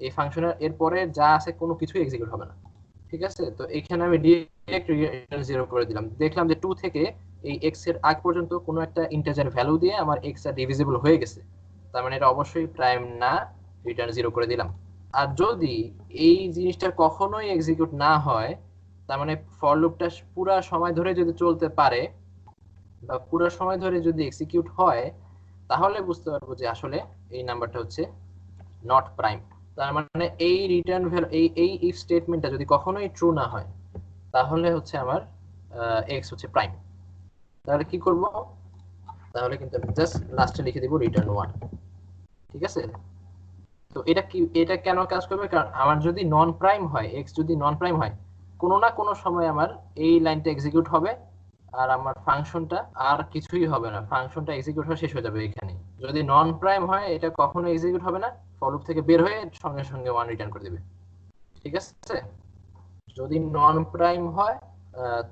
Speaker 1: এই ফাংশনের এরপরে যা আছে কোনো কিছুই এক্সিকিউট হবে না। ঠিক আছে, তো এখানে আমি ডিরেক্ট রিটার্ন 0 করে দিলাম। দেখলাম যে 2 থেকে এই x এর আগ পর্যন্ত কোনো একটা ইন্টিজার ভ্যালু দিয়ে আমার x টা ডিভিজিবল হয়ে গেছে, তার মানে এটা অবশ্যই প্রাইম না, রিটার্ন 0 করে দিলাম। আর যদি এই জিনিসটা কখনোই এক্সিকিউট না হয়, তার মানে ফর লুপটা পুরো সময় ধরে যদি চলতে পারে বা পুরো সময় ধরে যদি এক্সিকিউট হয়, তাহলে বুঝতে পারবো যে আসলে এই নাম্বারটা হচ্ছে নট প্রাইম। তার মানে এই রিটার্ন ভ্যালু, এই ইফ স্টেটমেন্টটা যদি কখনোই ট্রু না হয়, তাহলে হচ্ছে আমার এক্স হচ্ছে প্রাইম। তাহলে কি করব, তাহলে কিন্তু আমি জাস্ট লাস্টে লিখে দিব রিটার্ন 1। ঠিক আছে, তো এটা কি, এটা কেন কাজ করবে? কারণ আমার যদি নন প্রাইম হয়, এক্স যদি নন প্রাইম হয়, কোনো না কোনো সময় আমার এই লাইনটা এক্সিকিউট হবে, আর আমার ফাংশনটা আর কিছুই হবে না, ফাংশনটা এক্সিকিউট হয়ে শেষ হয়ে যাবে এখানে। যদি নন প্রাইম হয় এটা কখনো এক্সিকিউট হবে না, ফর লুপ থেকে বের হয়ে সঙ্গে সঙ্গে 1 রিটার্ন করে দিবে। ঠিক আছে? যদি নন প্রাইম হয়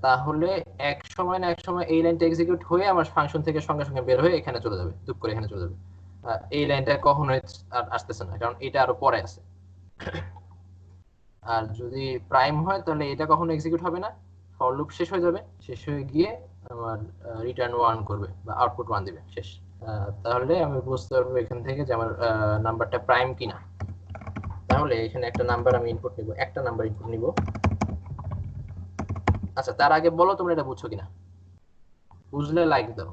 Speaker 1: তাহলে এক সময় না এক সময় এই লাইনটা এক্সিকিউট হয়ে আমার ফাংশন থেকে সঙ্গে সঙ্গে বের হয়ে এখানে চলে যাবে, দুপ করে এখানে চলে যাবে। এই লাইনটা কখনোই আর আসতেছে না, কারণ এটা আরো পরে আছে। আর যদি প্রাইম হয় তাহলে এটা কখনো এক্সিকিউট হবে না, ফর লুপ শেষ হয়ে যাবে, শেষ হয়ে গিয়ে আমার রিটার্ন 1 করবে বা আউটপুট 1 দিবে, শেষ। তাহলে আমি বুঝতে পারবো এখান থেকে যে আমার নাম্বারটা প্রাইম কিনা। তাহলে এখানে একটা নাম্বার আমি ইনপুট নিব, একটা নাম্বার ইনপুট নিব। আচ্ছা, তার আগে বলো তোমরা এটা বুঝছো কিনা, বুঝলে লাইক দাও।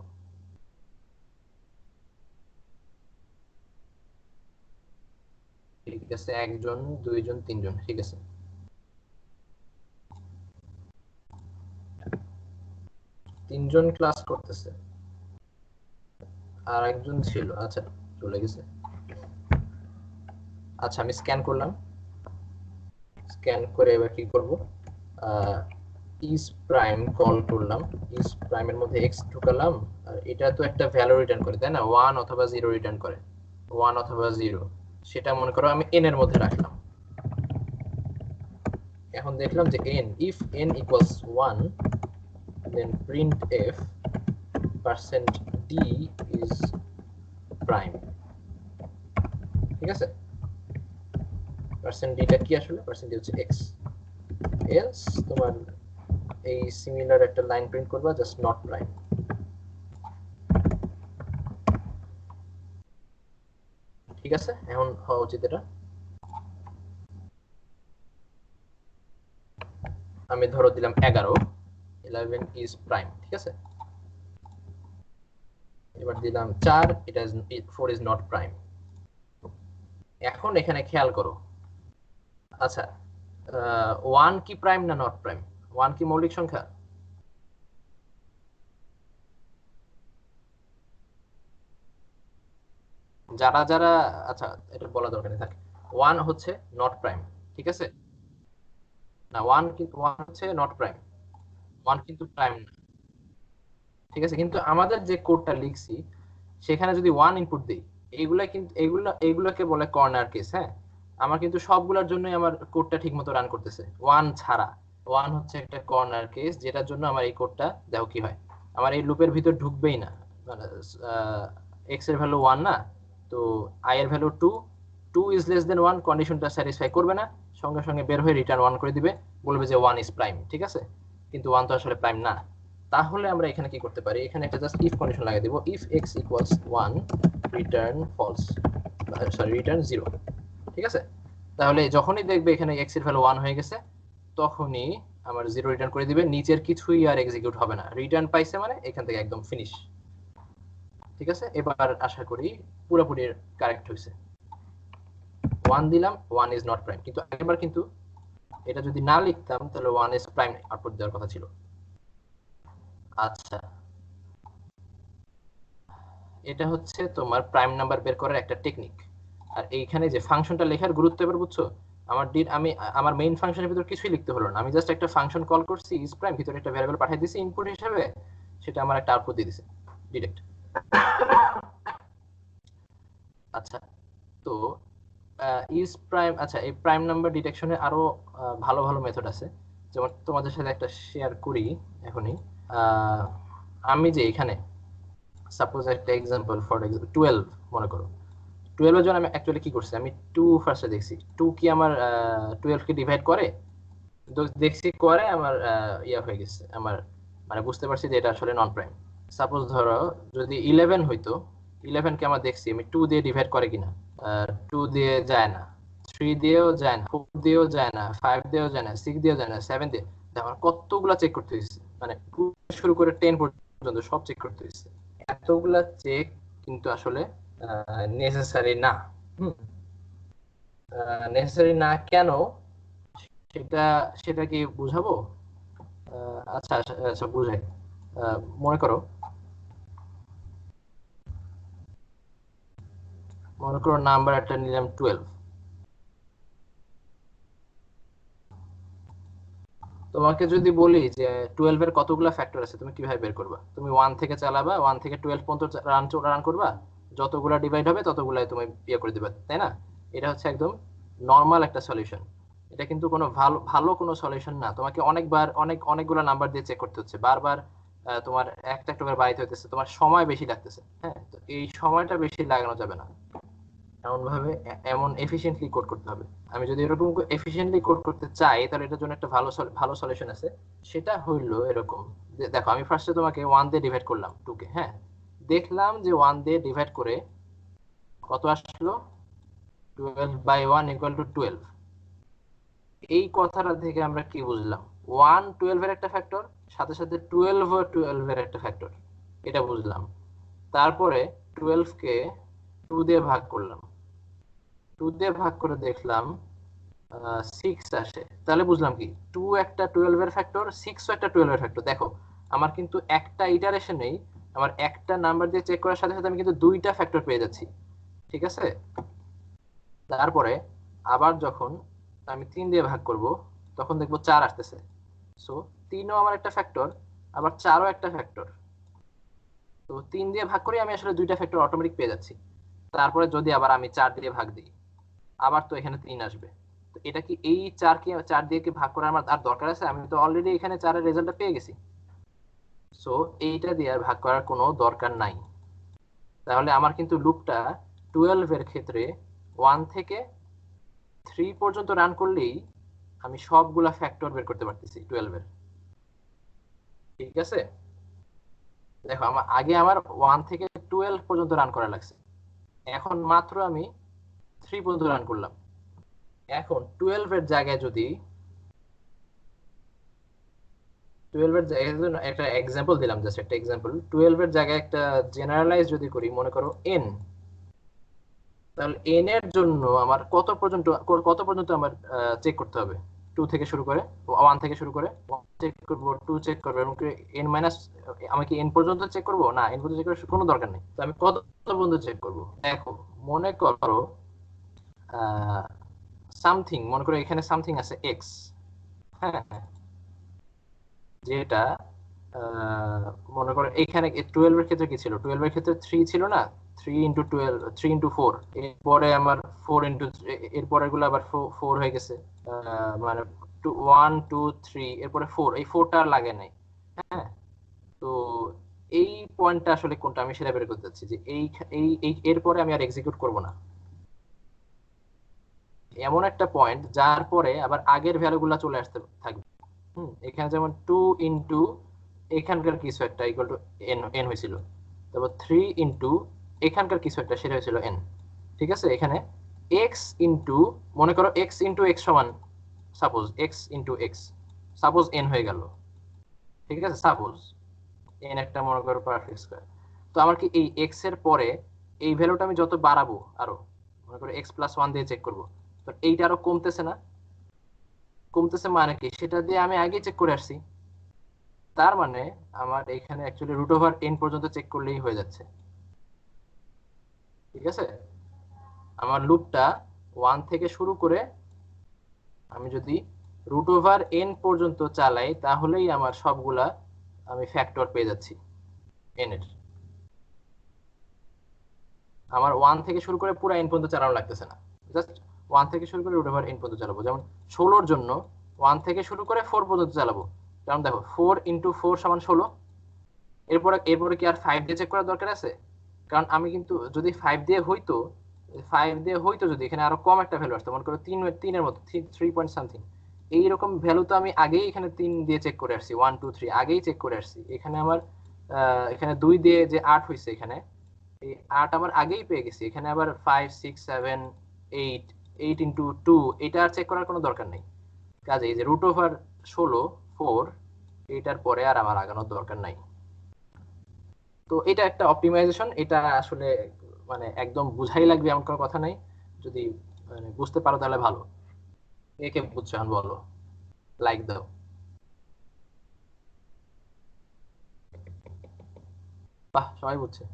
Speaker 1: ঠিক আছে, একজন, দুইজন, তিনজন, ঠিক আছে। তিনজন ক্লাস করতেছে, আর একজন ছিল, আচ্ছা চলে গেছে। আচ্ছা, আমি স্ক্যান করলাম, স্ক্যান করে এবার কি করব, ইজ প্রাইম কল করলাম, ইজ প্রাইমের মধ্যে এক্স ঢুকালাম, আর এটা তো একটা ভ্যালু রিটার্ন করে, তাই না? 1 অথবা 0 রিটার্ন করে, 1 অথবা 0, সেটা মনে করো আমি n এর মধ্যে রাখলাম। এখন দেখলাম যে n, if n equals 1 then printf %d is prime। ঠিক আছে, %d টা কি আসলে? %d হচ্ছে x। এলস তোমার এই সিমিলার একটা লাইন প্রিন্ট করবা, জাস্ট নট প্রাইম। ঠিক আছে, এখন হওয়া উচিত এটা। আমি ধরো দিলাম 11, 11 ইজ প্রাইম। ঠিক আছে, এবার দিলাম 4, এটা 4 ইজ নট প্রাইম। এখন এখানে খেয়াল করো, আচ্ছা 1 কি প্রাইম না নট প্রাইম? 1 কি মৌলিক সংখ্যা? যারা যারা, আচ্ছা এটা বলা দরকার নেই, থাকে 1 হচ্ছে নট প্রাইম। ঠিক আছে, না 1 কিন্তু 1 হচ্ছে নট প্রাইম, 1 কিন্তু প্রাইম না। ঠিক আছে, কিন্তু আমাদের যে কোডটা লিখছি সেখানে যদি 1 ইনপুট দেই, এইগুলা কিন্তু এইগুলাকে বলে কর্নার কেস। হ্যাঁ, আমার কিন্তু সবগুলোর জন্যই আমার কোডটা ঠিকমতো রান করতেছে, 1 ছাড়া। 1 হচ্ছে একটা কর্নার কেস, যেটার জন্য আমার এই কোডটা দেখো কি হয়, আমার এই লুপের ভিতর ঢুকবেই না। মানে এক্স এর ভ্যালু 1 না, তো আই এর ভ্যালু 2, 2 ইজ লেস দেন 1 কন্ডিশনটা স্যাটিসফাই করবে না, সঙ্গে সঙ্গে বের হয়ে রিটার্ন 1 করে দিবে, বলবে যে 1 ইজ প্রাইম। ঠিক আছে, কিন্তু 1 তো আসলে প্রাইম না। তাহলে আমরা এখানে কি করতে পারি, এখানে একটা জাস্ট ইফ কন্ডিশন লাগিয়ে দেব, if X equals 1 return false, sorry return 0। ঠিক আছে, তাহলে যখনই দেখবে এখানে এক্স এর ভ্যালু 1 হয়ে গেছে, তখনই আমার 0 রিটার্ন করে দিবে, নিচের কিছুই আর এক্সিকিউট হবে না, রিটার্ন পাইছে মানে এখান থেকে একদম ফিনিশ। ঠিক আছে, এবার আশা করি পুরোপুরি কারেক্ট হয়েছে। 1 দিলাম, 1 ইজ নট প্রাইম, কিন্তু একবার কিন্তু এটা যদি না লিখতাম তাহলে 1 ইজ প্রাইম আউটপুট দেওয়ার কথা ছিল। আচ্ছা, এটা হচ্ছে তোমার প্রাইম নাম্বার বের করার একটা টেকনিক। আর এইখানে যে ফাংশনটা লেখার গুরুত্ব এবার বুঝছো? আমি আমার মেইন ফাংশনের ভিতর কিছুই লিখতে হলো না, আমি জাস্ট একটা ফাংশন কল করছি, ইজ প্রাইম, ভিতরে একটা ভ্যারিয়েবল পাঠিয়ে দিয়েছি ইনপুট হিসেবে, সেটা আমার একটা আউটপুট দিয়ে দিছে ডিরেক্ট। আচ্ছা, তো ইজ প্রাইম, আচ্ছা এই প্রাইম নাম্বার ডিটেকশনে আরো ভালো ভালো মেথড আছে, যেমন তোমাদের সাথে একটা শেয়ার করি এখনই। আহ, আমি যে এখানে সাপোজ একটা এক্সাম্পল, ফর এক্সাম্পল 12 মনে করো, 12 এর জন্য আমি অ্যাকচুয়ালি কি করছি, আমি 2 ফার্স্টে দেখছি, 2 কি আমার 12 কে ডিভাইড করে? তো দেখছি করে, আমার ইয়া হয়ে গেছে, আমার মানে বুঝতে পারছি যে এটা আসলে নন প্রাইম। সাপোজ ধরো যদি 11 হইতো, 11 কে আমার দেখছি আমি 2 দিয়ে ডিভাইড করে কিনা, 2 দিয়ে যায় না, 3 দিয়েও যায় না, 4 দিয়েও যায় না, 5 দিয়েও যায় না, 6 দিয়েও যায় না, 7 দিয়ে, আমার কতগুলা চেক করতে হয়েছে, মানে 2 শুরু করে 10 পর্যন্ত সব চেক করতে হয়েছে। এতগুলা চেক কিন্তু আসলে নেসেসারি না। হুম, নেসেসারি না কেন, সেটা সেটা কি বুঝাবো? আচ্ছা আচ্ছা আচ্ছা, বুঝাই। মনে করো, মনে করো নাম্বার একটা নিলাম 12, তোমাকে যদি বলি যে 12 এর কতগুলা ফ্যাক্টর আছে তুমি কিভাবে বের করবা? তুমি 1 থেকে চালাবা, 1 থেকে 12 পর্যন্ত রান করবা, যতগুলা ডিভাইড হবে ততগুলাই তুমি ইয়ে করে দিবা, তাই না? এটা হচ্ছে একদম নর্মাল একটা সলিউশন। এটা কিন্তু কোনো ভালো ভালো কোনো সলিউশন না। তোমাকে অনেকবার অনেকগুলো নাম্বার দিয়ে চেক করতে হচ্ছে বারবার। তোমার একটা একটা করে বাড়াইতে হইতেছে, তোমার সময় বেশি লাগতেছে। হ্যাঁ, তো এই সময়টা বেশি লাগানো যাবে না। এমন ভাবে এমন এফিশিয়েন্টলি কোড করতে হবে। আমি যদি এরকম এফিশিয়েন্টলি কোড করতে চাই তাহলে এটার জন্য একটা ভালো সলিউশন আছে। সেটা হইলো এরকম যে দেখো, আমি ফার্স্টে তোমাকে 1 দিয়ে ডিভাইড করলাম 2 কে। হ্যাঁ, দেখলাম যে 1 দিয়ে ডিভাইড করে কত আসলো, 12/1 = 12। এই কথাটা থেকে আমরা কি বুঝলাম? 1 12 এর একটা ফ্যাক্টর, সাথে সাথে 12 ও 12 এর একটা ফ্যাক্টর, এটা বুঝলাম। তারপরে 12 কে 2 দিয়ে ভাগ করলাম, 2 দিয়ে ভাগ করে দেখলাম 6 আসে। তাহলে বুঝলাম কি, 2 একটা 12 এর ফ্যাক্টর, 6 ও একটা 12 এর ফ্যাক্টর। দেখো, আমার কিন্তু একটা ইটারেশনেই, আমার একটা নাম্বার দিয়ে চেক করার সাথে সাথে আমি কিন্তু দুইটা ফ্যাক্টর পেয়ে যাচ্ছি। ঠিক আছে? তারপরে আবার যখন আমি 3 দিয়ে ভাগ করব তখন দেখবো 4 আসতেছে। সো 3ও আমার একটা ফ্যাক্টর, আবার 4ও একটা ফ্যাক্টর। তো 3 দিয়ে ভাগ করে আমি আসলে দুইটা ফ্যাক্টর অটোমেটিক পেয়ে যাচ্ছি। তারপরে যদি আবার আমি 4 দিয়ে ভাগ দিই, আবার তো এখানে 3 আসবে। তো এটা কি, এই 4 দিয়ে কি ভাগ করার আমার আর দরকার আছে? আমি তো অলরেডি এখানে 4 এর রেজাল্টটা পেয়ে গেছি। সো এইটা দিয়ে আর ভাগ করার কোনো দরকার নাই। তাহলে আমার কিন্তু লুপটা 12 এর ক্ষেত্রে 1 থেকে 3 পর্যন্ত রান করলেই আমি সবগুলা ফ্যাক্টর বের করতে পারতেছি 12 এর। ঠিক আছে? দেখো, আমার 1 থেকে 12 পর্যন্ত রান করা লাগছে, এখন মাত্র আমি 3 পর্যন্ত রান করলাম। এখন 12 এর জায়গায় যদি 12 এর জায়গায় একটা এক্সাম্পল দিলাম, জাস্ট একটা এক্সাম্পল, 12 এর জায়গায় একটা জেনারেলাইজ যদি করি, মনে করো এন। তাহলে এন এর জন্য আমার কত পর্যন্ত আমার চেক করতে হবে? 2 থেকে শুরু করে, 1 থেকে শুরু করে 1 চেক করব, 2 চেক করবো, এবং এন মাইনাস, আমি কি এন পর্যন্ত চেক করব? না, এন পর্যন্ত চেক করার কোনো দরকার নেই। তো আমি কত পর্যন্ত চেক করব? দেখো, মনে করো সামথিং, মনে করো এখানে সামথিং আছে এক্স। হ্যাঁ, যেটা আহ, মনে করো এখানে 12 এর ক্ষেত্রে কি ছিল, 12 এর ক্ষেত্রে 3 ছিল না, 3 × 12, 3 × 4, এরপরে আমার 4 × এরপরের গুলো আবার 4 হয়ে গেছে। মানে 1 2 3, এরপরে 4, এই 4টা আর লাগে নাই। হ্যাঁ, তো এই পয়েন্টটা আসলে কোনটা, আমি সেটা বের করতে চাচ্ছি যে এই এরপরে আমি আর এক্সিকিউট করব না। এমন একটা পয়েন্ট যার পরে আবার আগের ভ্যালুগুলো চলে আসতে থাকবে। এখানে যেমন 2 × এখানকার কিছু একটা ইকুয়াল টু এন এন হয়েছিল, তারপর 3 × এখানকার কিছু একটা, সেটা হয়েছিল এন। ঠিক আছে? এখানে এক্স ইন্টু, মনে করো এক্স সমান, সাপোজ এন হয়ে গেল। ঠিক আছে? সাপোজ এন একটা, মনে করো, পারফেক্ট স্কয়ার। তো আমার কি এই এক্স এর পরে এই ভ্যালুটা আমি যত বাড়াবো আরো, মনে করো x+1 দিয়ে চেক করব, তো এইটা আরো কমতেছে না? কমতেছে মানে কি, সেটা দিয়ে আমি আগে চেক করে আসছি। তার মানে আমার এখানে অ্যাকচুয়ালি √n পর্যন্ত চেক করলেই হয়ে যাচ্ছে। ঠিক আছে? আমার লুপটা 1 থেকে শুরু করে আমি যদি √n পর্যন্ত চালাই তাহলেই আমার সবগুলা আমি ফ্যাক্টর পেয়ে যাচ্ছি n এর। আমার 1 থেকে শুরু করে পুরো n পর্যন্ত চালানো লাগতেছে না, জাস্ট 1 থেকে শুরু করে √n পর্যন্ত চালাবো। যেমন 16 জন্য 1 থেকে শুরু করে 4 পর্যন্ত চালাবো। কারণ দেখো, 4 × 4 = 16। এরপরে এরপরে কি আর 5 দিয়ে চেক করার দরকার আছে? কারণ আমি কিন্তু যদি 5 দিয়ে হইতো যদি এখানে আরো কম একটা ভ্যালু আসতো, মনে করো 3 এর মতো, 3 পয়েন্ট সামথিং, এইরকম ভ্যালু তো আমি আগেই এখানে 3 দিয়ে চেক করে আসছি, 1 2 3 আগেই চেক করে আসছি। এখানে আমার এখানে 2 দিয়ে যে 8 হয়েছে, এখানে এই 8 আমার আগেই পেয়ে গেছি। এখানে আবার 5 6 7 8, 8 × 2, এটা আর চেক করার কোনো দরকার নেই। কাজে এই যে √16 4, এইটার পরে আর আমার আগানোর দরকার নাই। তো এটা একটা অপটিমাইজেশন। এটা আসলে মানে একদম বুঝাই লাগবে এমন কোনো কথা নাই। যদি মানে বুঝতে পারো তাহলে ভালো। একে বুঝছো এখন বলো, লাইক দাও। বাহ, সবাই বুঝছে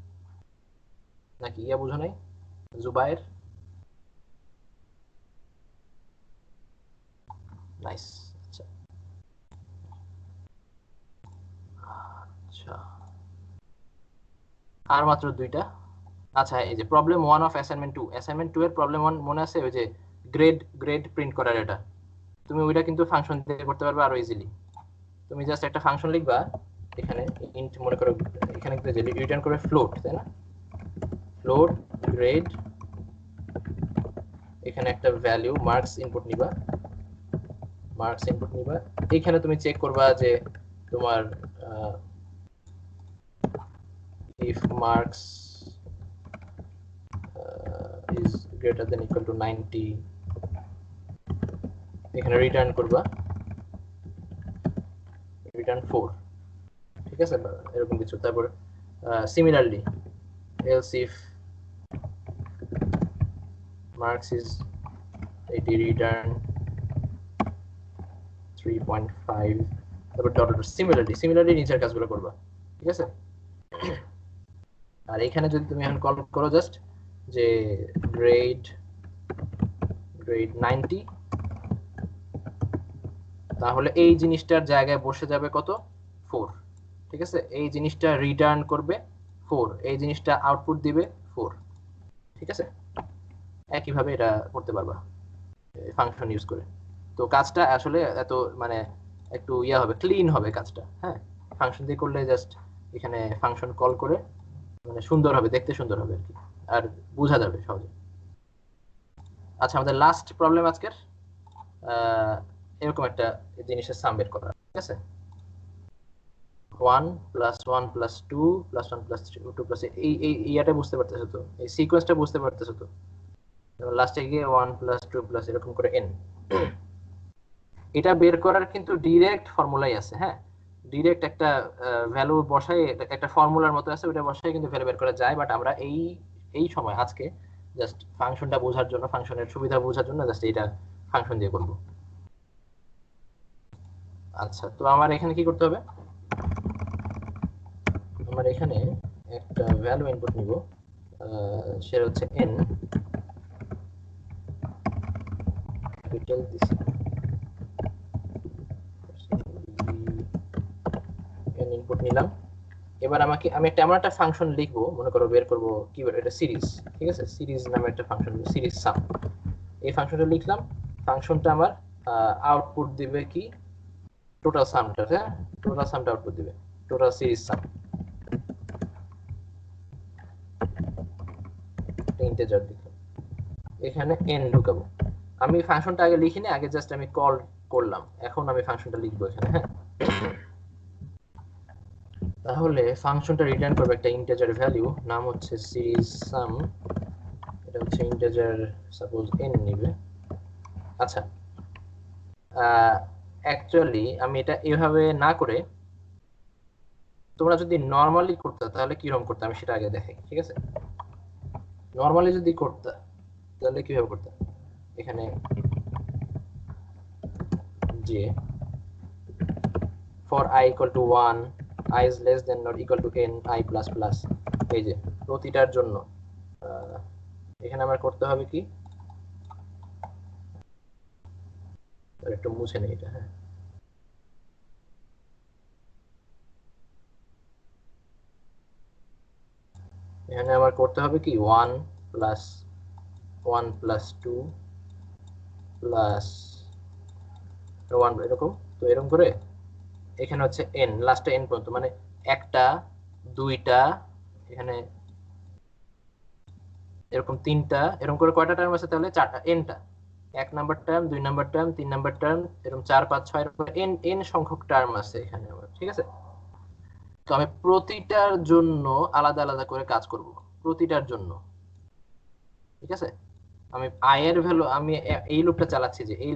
Speaker 1: নাকি? ইয়া বুঝো নাই? জুবায়ের? নাইস। আচ্ছা, আর মাত্র দুইটা। আচ্ছা, এই যে প্রবলেম 1 অফ অ্যাসাইনমেন্ট 2, অ্যাসাইনমেন্ট 2 এর প্রবলেম 1 মনে আছে? ওই যে গ্রেড প্রিন্ট করার, এটা তুমি ওইটা কিন্তু ফাংশন দিয়ে করতে পারবে আরো ইজিলি। তুমি জাস্ট একটা ফাংশন লিখবা এখানে, ইন্ট মনে করো, এখানে যে রিটার্ন করে ফ্লোট, তাই না? ফ্লোট গ্রেড, এখানে একটা ভ্যালু মার্কস ইনপুট নিবা, এখানে তুমি চেক করবা যে তোমার if marks is greater than equal to 90, এখানে রিটার্ন করবা রিটার্ন 4, ঠিক আছে, এরকম কিছু। তারপর similarly else if marks is 80, return 3.5, তারপর ডট ডট। সিমিলারলি নিচের কাজগুলো করবা, ঠিক আছে? আর এখানে যদি তুমি এখন কল করো জাস্ট যে গ্রেড 90, তাহলে এই জিনিসটার জায়গায় বসে যাবে কত? 4, ঠিক আছে? এই জিনিসটা রিটার্ন করবে 4, এই জিনিসটা আউটপুট দিবে 4, ঠিক আছে? একইভাবে এটা করতে পারবা ফাংশন ইউজ করে। তো কাজটা আসলে এত মানে একটু ইয়া হবে, ক্লিন হবে কাজটা। হ্যাঁ, ফাংশন দিয়ে করলে জাস্ট এখানে ফাংশন কল করে মানে সুন্দর হবে, দেখতে সুন্দর হবে আর কি, আর বোঝা যাবে সহজে। আচ্ছা, আমাদের লাস্ট প্রবলেম আজকের এরকম একটা জিনিসের সাম বের করা, ঠিক আছে? 1 + 1 + 2 + 1 + 2 + এই ইয়াটা বুঝতে পারতেছো তো? এই সিকোয়েন্সটা বুঝতে পারতেছো তো? লাস্টে গিয়ে 1 + 2 + এরকম করে n। এটা বের করার কিন্তু ডিরেক্ট ফর্মুলাই আছে। হ্যাঁ, ডিরেক্ট একটা ভ্যালু বসাই, একটা ফর্মুলার মতো আছে, ওটা বসাই কিন্তু ভ্যালু বের করা যায়। বাট আমরা এই সময় আজকে জাস্ট ফাংশনটা বোঝার জন্য, ফাংশনের সুবিধা বোঝার জন্য জাস্ট এটা ফাংশন দিয়ে করব। আচ্ছা, তো আমার এখানে কি করতে হবে? আমার এখানে একটা ভ্যালু ইনপুট নিব, সেটা হচ্ছে n, ক্যাপিটাল দিছি, n ইনপুট নিলাম। এবার আমি এমন একটা ফাংশন লিখবো, মনে করো বের করবো কি বলে এটা, সিরিজ, ঠিক আছে? সিরিজ নামে একটা ফাংশন, সিরিজ সাম। এই ফাংশনটা লিখলাম, ফাংশনটা আমার আউটপুট দিবে কি? টোটাল সামটা। হ্যাঁ, টোটাল সামটা আউটপুট দিবে, টোটাল সিরিজ সাম, ইন্টিজার লিখলাম, এখানে n ঢুকাবো। আমি ফাংশনটা আগে লিখিনি, আগে জাস্ট আমি কল করলাম, এখন আমি ফাংশনটা লিখবো এখানে। হ্যাঁ, তাহলে ফাংশনটা রিটার্ন করবে একটা ইন্টিজার ভ্যালু, নাম হচ্ছে সিরিজ সাম, এটা হচ্ছে ইন্টিজার, সাপোজ n নিবে। আচ্ছা, অ্যাকচুয়ালি আমি এটা এভাবে না করে তোমরা যদি নরমালি করতে তাহলে কিরকম করতে আমি সেটা আগে দেখাই, ঠিক আছে? নরমালি যদি করতে তাহলে কিভাবে করতে? এখানে যে for I = 1, I is less than or equal to n, I plus plus, এই যে প্রতিটার জন্য এখানে আমার করতে হবে কি? একটু মুছে নেই এটা। হ্যাঁ, এখানে আমার করতে হবে কি? 1 + 1 + 2 + 1, এরকম। তো এরকম করে এখানে হচ্ছে n, লাস্টে n পর্যন্ত, মানে একটা, দুইটা, এখানে এরকম তিনটা, এরকম করে কয়টা টার্ম আছে তাহলে? চারটা, nটা। 1 number term, 2 number term, 3 number term, এরকম 4, 5, 6, এরকম n সংখ্যক টার্ম আছে এখানে আমার, ঠিক আছে? তো আমি প্রতিটার জন্য আলাদা আলাদা করে কাজ করব, প্রতিটার জন্য, ঠিক আছে? আমি i এর ভ্যালু, আমি এই লুপটা চালাচ্ছি, যে এই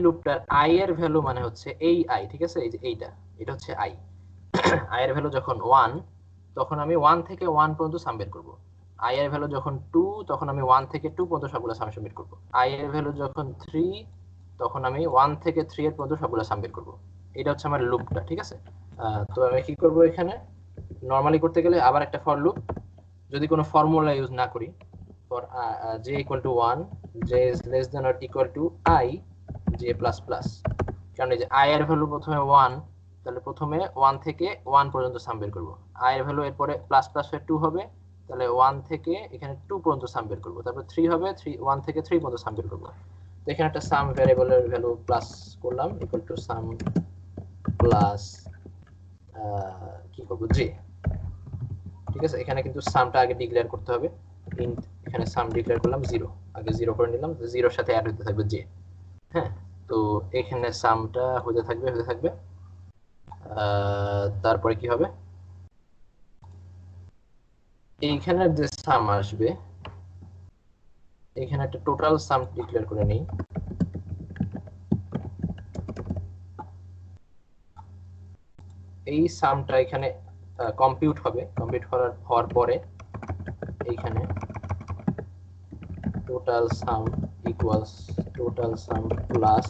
Speaker 1: লুপটার i এর ভ্যালু মানে হচ্ছে এই i, ঠিক আছে? এই যে এটা হচ্ছে i। i এর ভ্যালু যখন 1, তখন আমি 1 থেকে 1 পর্যন্ত সাম বের করব। i এর ভ্যালু যখন 2, তখন আমি 1 থেকে 2 পর্যন্ত সবগুলো সাম বের করব। i এর ভ্যালু যখন 3, তখন আমি 1 থেকে 3 এর পর্যন্ত সবগুলো সাম বের করব। এটা হচ্ছে আমার লুপটা, ঠিক আছে? তো আমি কি করব এখানে? নরমালি করতে গেলে আবার একটা ফর লুপ, যদি কোনো ফর্মুলা ইউজ না করি, for j = 1, j is less than or equal to I j++, কারণ এই যে i এর ভ্যালু প্রথমে 1, তাহলে প্রথমে 1 থেকে 1 পর্যন্ত সাম বের করব। i এর ভ্যালু এরপরে প্লাস প্লাস হয়ে 2 হবে, তাহলে 1 থেকে এখানে 2 পর্যন্ত সাম বের করব। তারপর 3 হবে, 1 থেকে 3 পর্যন্ত সাম বের করব। তো এখানে একটা সাম ভ্যারিয়েবলের ভ্যালু প্লাস করলাম ইকুয়াল টু সাম প্লাস কি করব j। ঠিক আছে, এখানে কিন্তু সামটা আগে ডিক্লেয়ার করতে হবে। ইন্ট এখানে সাম ডিক্লেয়ার করলাম 0, আগে 0 করে নিলাম, 0 এর সাথে অ্যাড হতে থাকবে j। হ্যাঁ, তো এখানে সামটা হতে থাকবে। তারপরে কি হবে, এইখানে যে সাম আসবে, এখানে একটা টোটাল সাম ডিক্লেয়ার করে নেই। এই সামটা এখানে কম্পিউট হবে, কম্পিউট হওয়ার পরে এইখানে total sum equals total sum plus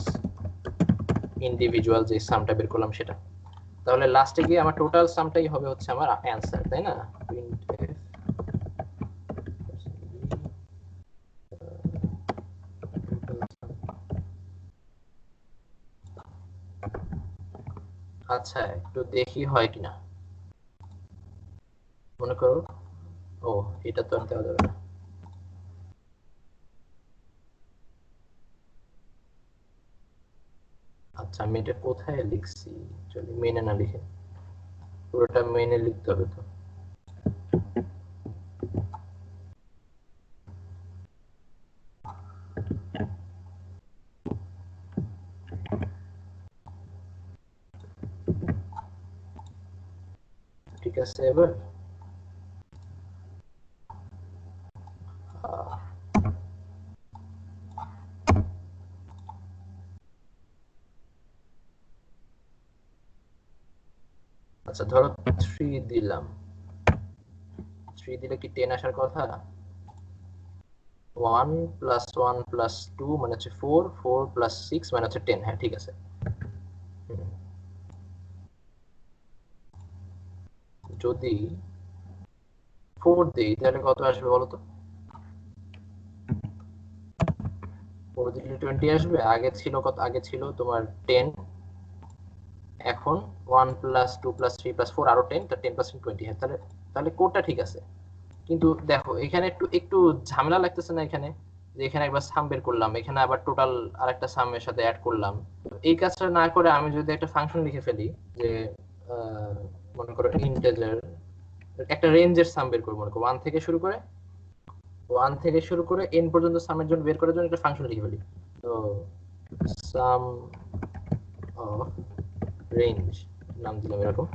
Speaker 1: individual যে সামটা বের করলাম সেটা। তাহলে লাস্টে গিয়ে আমার টোটাল সামটাই হবে হচ্ছে আমার অ্যান্সার, তাই না? আচ্ছা, একটু দেখি হয় কিনা। মনে করো, ও এটা তো আর দেওয়া যাবে না। আচ্ছা, আমি এটা কোথায় লিখছি? চলি মেনে না লিখে পুরোটা মেনে লিখতে হবে তো। ঠিক আছে, এবার আচ্ছা ধরো 3 দিলাম, 3 দিলে কি 10 আসার কথা? 1 প্লাস 1 প্লাস 2 মানে হচ্ছে 4, 4 প্লাস 6 মানে হচ্ছে 10। হ্যাঁ ঠিক আছে। যদি 4 দিই তাহলে কত আসবে বলো তো? 4 দিলে 20 আসবে। আগে ছিল কত? আগে ছিল তোমার 10, এখন 1 প্লাস 2 প্লাস 3 প্লাস 4 আরো 10, তা 10 + 20। হ্যাঁ, তাহলে তাহলে কোডটা ঠিক আছে। কিন্তু দেখো এখানে একটু একটু ঝামেলা লাগতেছে না এখানে, যে এখানে একবার সাম বের করলাম, এখানে আবার টোটাল আরেকটা সামের সাথে অ্যাড করলাম। এই কাজটা না করে আমি যদি একটা ফাংশন লিখে ফেলি যে আহ, মনে করো ইন্টিজার একটা রেঞ্জের সাম বের করবো, মনে করো 1 থেকে শুরু করে n পর্যন্ত সামের জন্য বের করার জন্য একটা ফাংশন লিখে ফেলি। তো সাম অফ রেঞ্জ নাম দিলাম এরকম,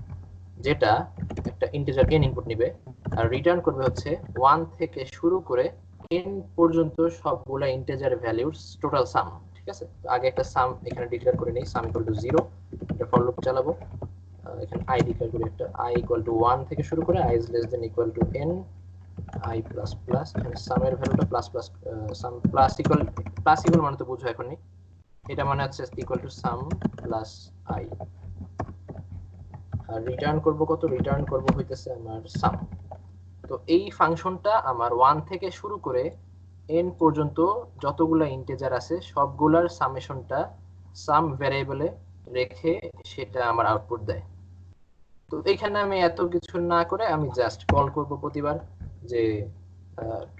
Speaker 1: যেটা একটা ইন্টিজার n ইনপুট নিবে আর রিটার্ন করবে হচ্ছে 1 থেকে শুরু করে n পর্যন্ত সবগুলা ইন্টিজার ভ্যালুর টোটাল সাম। ঠিক আছে, তো আগে একটা সাম এখানে ডিক্লেয়ার করে নেই, সাম ইকুয়াল টু 0। এটা ফর লুপ চালাবো। এখানে i ডিক্লেয়ার করি, একটা i ইকুয়াল টু 1 থেকে শুরু করে i is less than equal to n i plus plus, এখানে সামের ভ্যালুটা plus plus, sum plus equal মানে তো বুঝো এখনই, এটা মানে হচ্ছে equal to sum plus i। আর রিটার্ন করব কত? রিটার্ন করব হইতেছে আমার সাম। তো এই ফাংশনটা আমার 1 থেকে শুরু করে n পর্যন্ত যতগুলা ইন্টিজার আছে সবগুলার সামেশনটা সাম ভ্যারিয়েবলে রেখে সেটা আমার আউটপুট দেয়। তো এখানে আমি এত কিছু না করে আমি জাস্ট কল করব প্রতিবার যে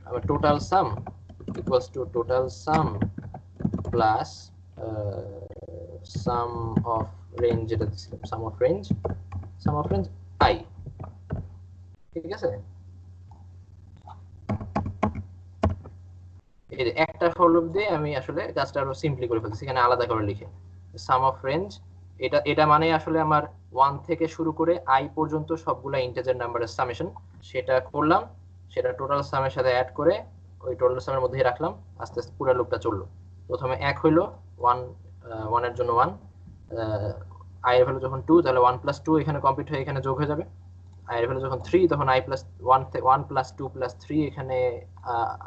Speaker 1: আমার total sum equals to total sum plus some of range, যেটা দিছিলাম সাম অফ রেঞ্জ i। ঠিক আছে, এই যে একটা ফর লুপ দিয়ে আমি আসলে কাজটা আরো সিম্পলি করে ফেলছি, এখানে আলাদা করে লিখে সাম অফ রেঞ্জ। এটা এটা মানে আসলে আমার 1 থেকে শুরু করে i পর্যন্ত সবগুলা ইন্টিজার নাম্বারের সামেশন, সেটা করলাম, সেটা টোটাল সামের সাথে অ্যাড করে ওই টোটাল সামের মধ্যেই রাখলাম। আস্তে আস্তে পুরো লুপটা চললো। প্রথমে 1 হইলো, 1 1 এর জন্য 1, i এর ভ্যালু যখন 2 তাহলে 1 + 2 এখানে কমপ্লিট হয়ে এখানে যোগ হয়ে যাবে। i এর ভ্যালু যখন 3 তখন i প্লাস 1 প্লাস 2 প্লাস 3 এখানে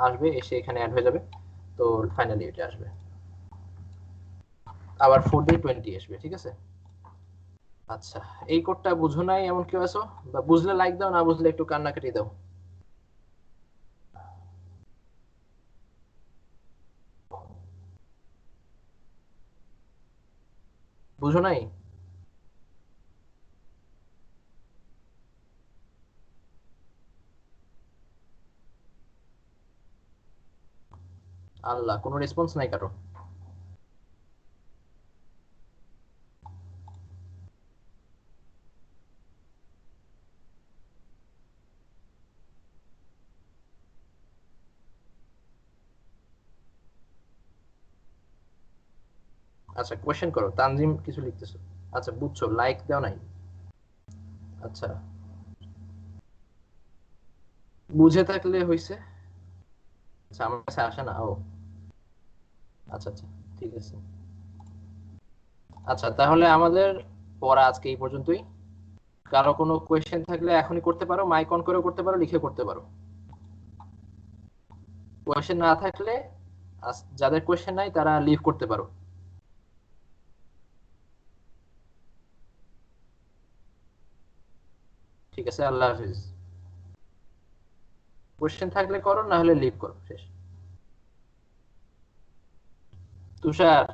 Speaker 1: আসবে, এসে এখানে অ্যাড হয়ে যাবে। তো ফাইনালি এটা আসবে, আবার 4 দিয়ে 20 আসবে। ঠিক আছে, আচ্ছা এই কোডটা বুঝো নাই এমন কেউ আছো? বা বুঝলে লাইক দাও, না বুঝলে একটু কান্নাকাটি দাও। বুঝো নাই? আল্লাহ, কোনো রেসপন্স নাই কারো। আচ্ছা কোয়েশ্চেন করো, তানজিম কিছু লিখতেছো। আচ্ছা বুঝছো, লাইক দাও নাই। আচ্ছা বুঝে থাকলে হইছে। আচ্ছা আমার কাছে আসে না ও। আচ্ছা আচ্ছা ঠিক আছে। আচ্ছা তাহলে আমাদের পড়া আজকে এই পর্যন্তই। কারো কোনো কোয়েশ্চেন থাকলে এখনই করতে পারো, মাইক অন করেও করতে পারো, লিখে করতে পারো। কোয়েশ্চেন না থাকলে যাদের কোয়েশ্চেন নাই তারা লিভ করতে পারো। ঠিক আছে, আল্লাহ হাফিজ। কোয়েশ্চেন থাকলে করো, না হলে লিভ করো, শেষ। তুষার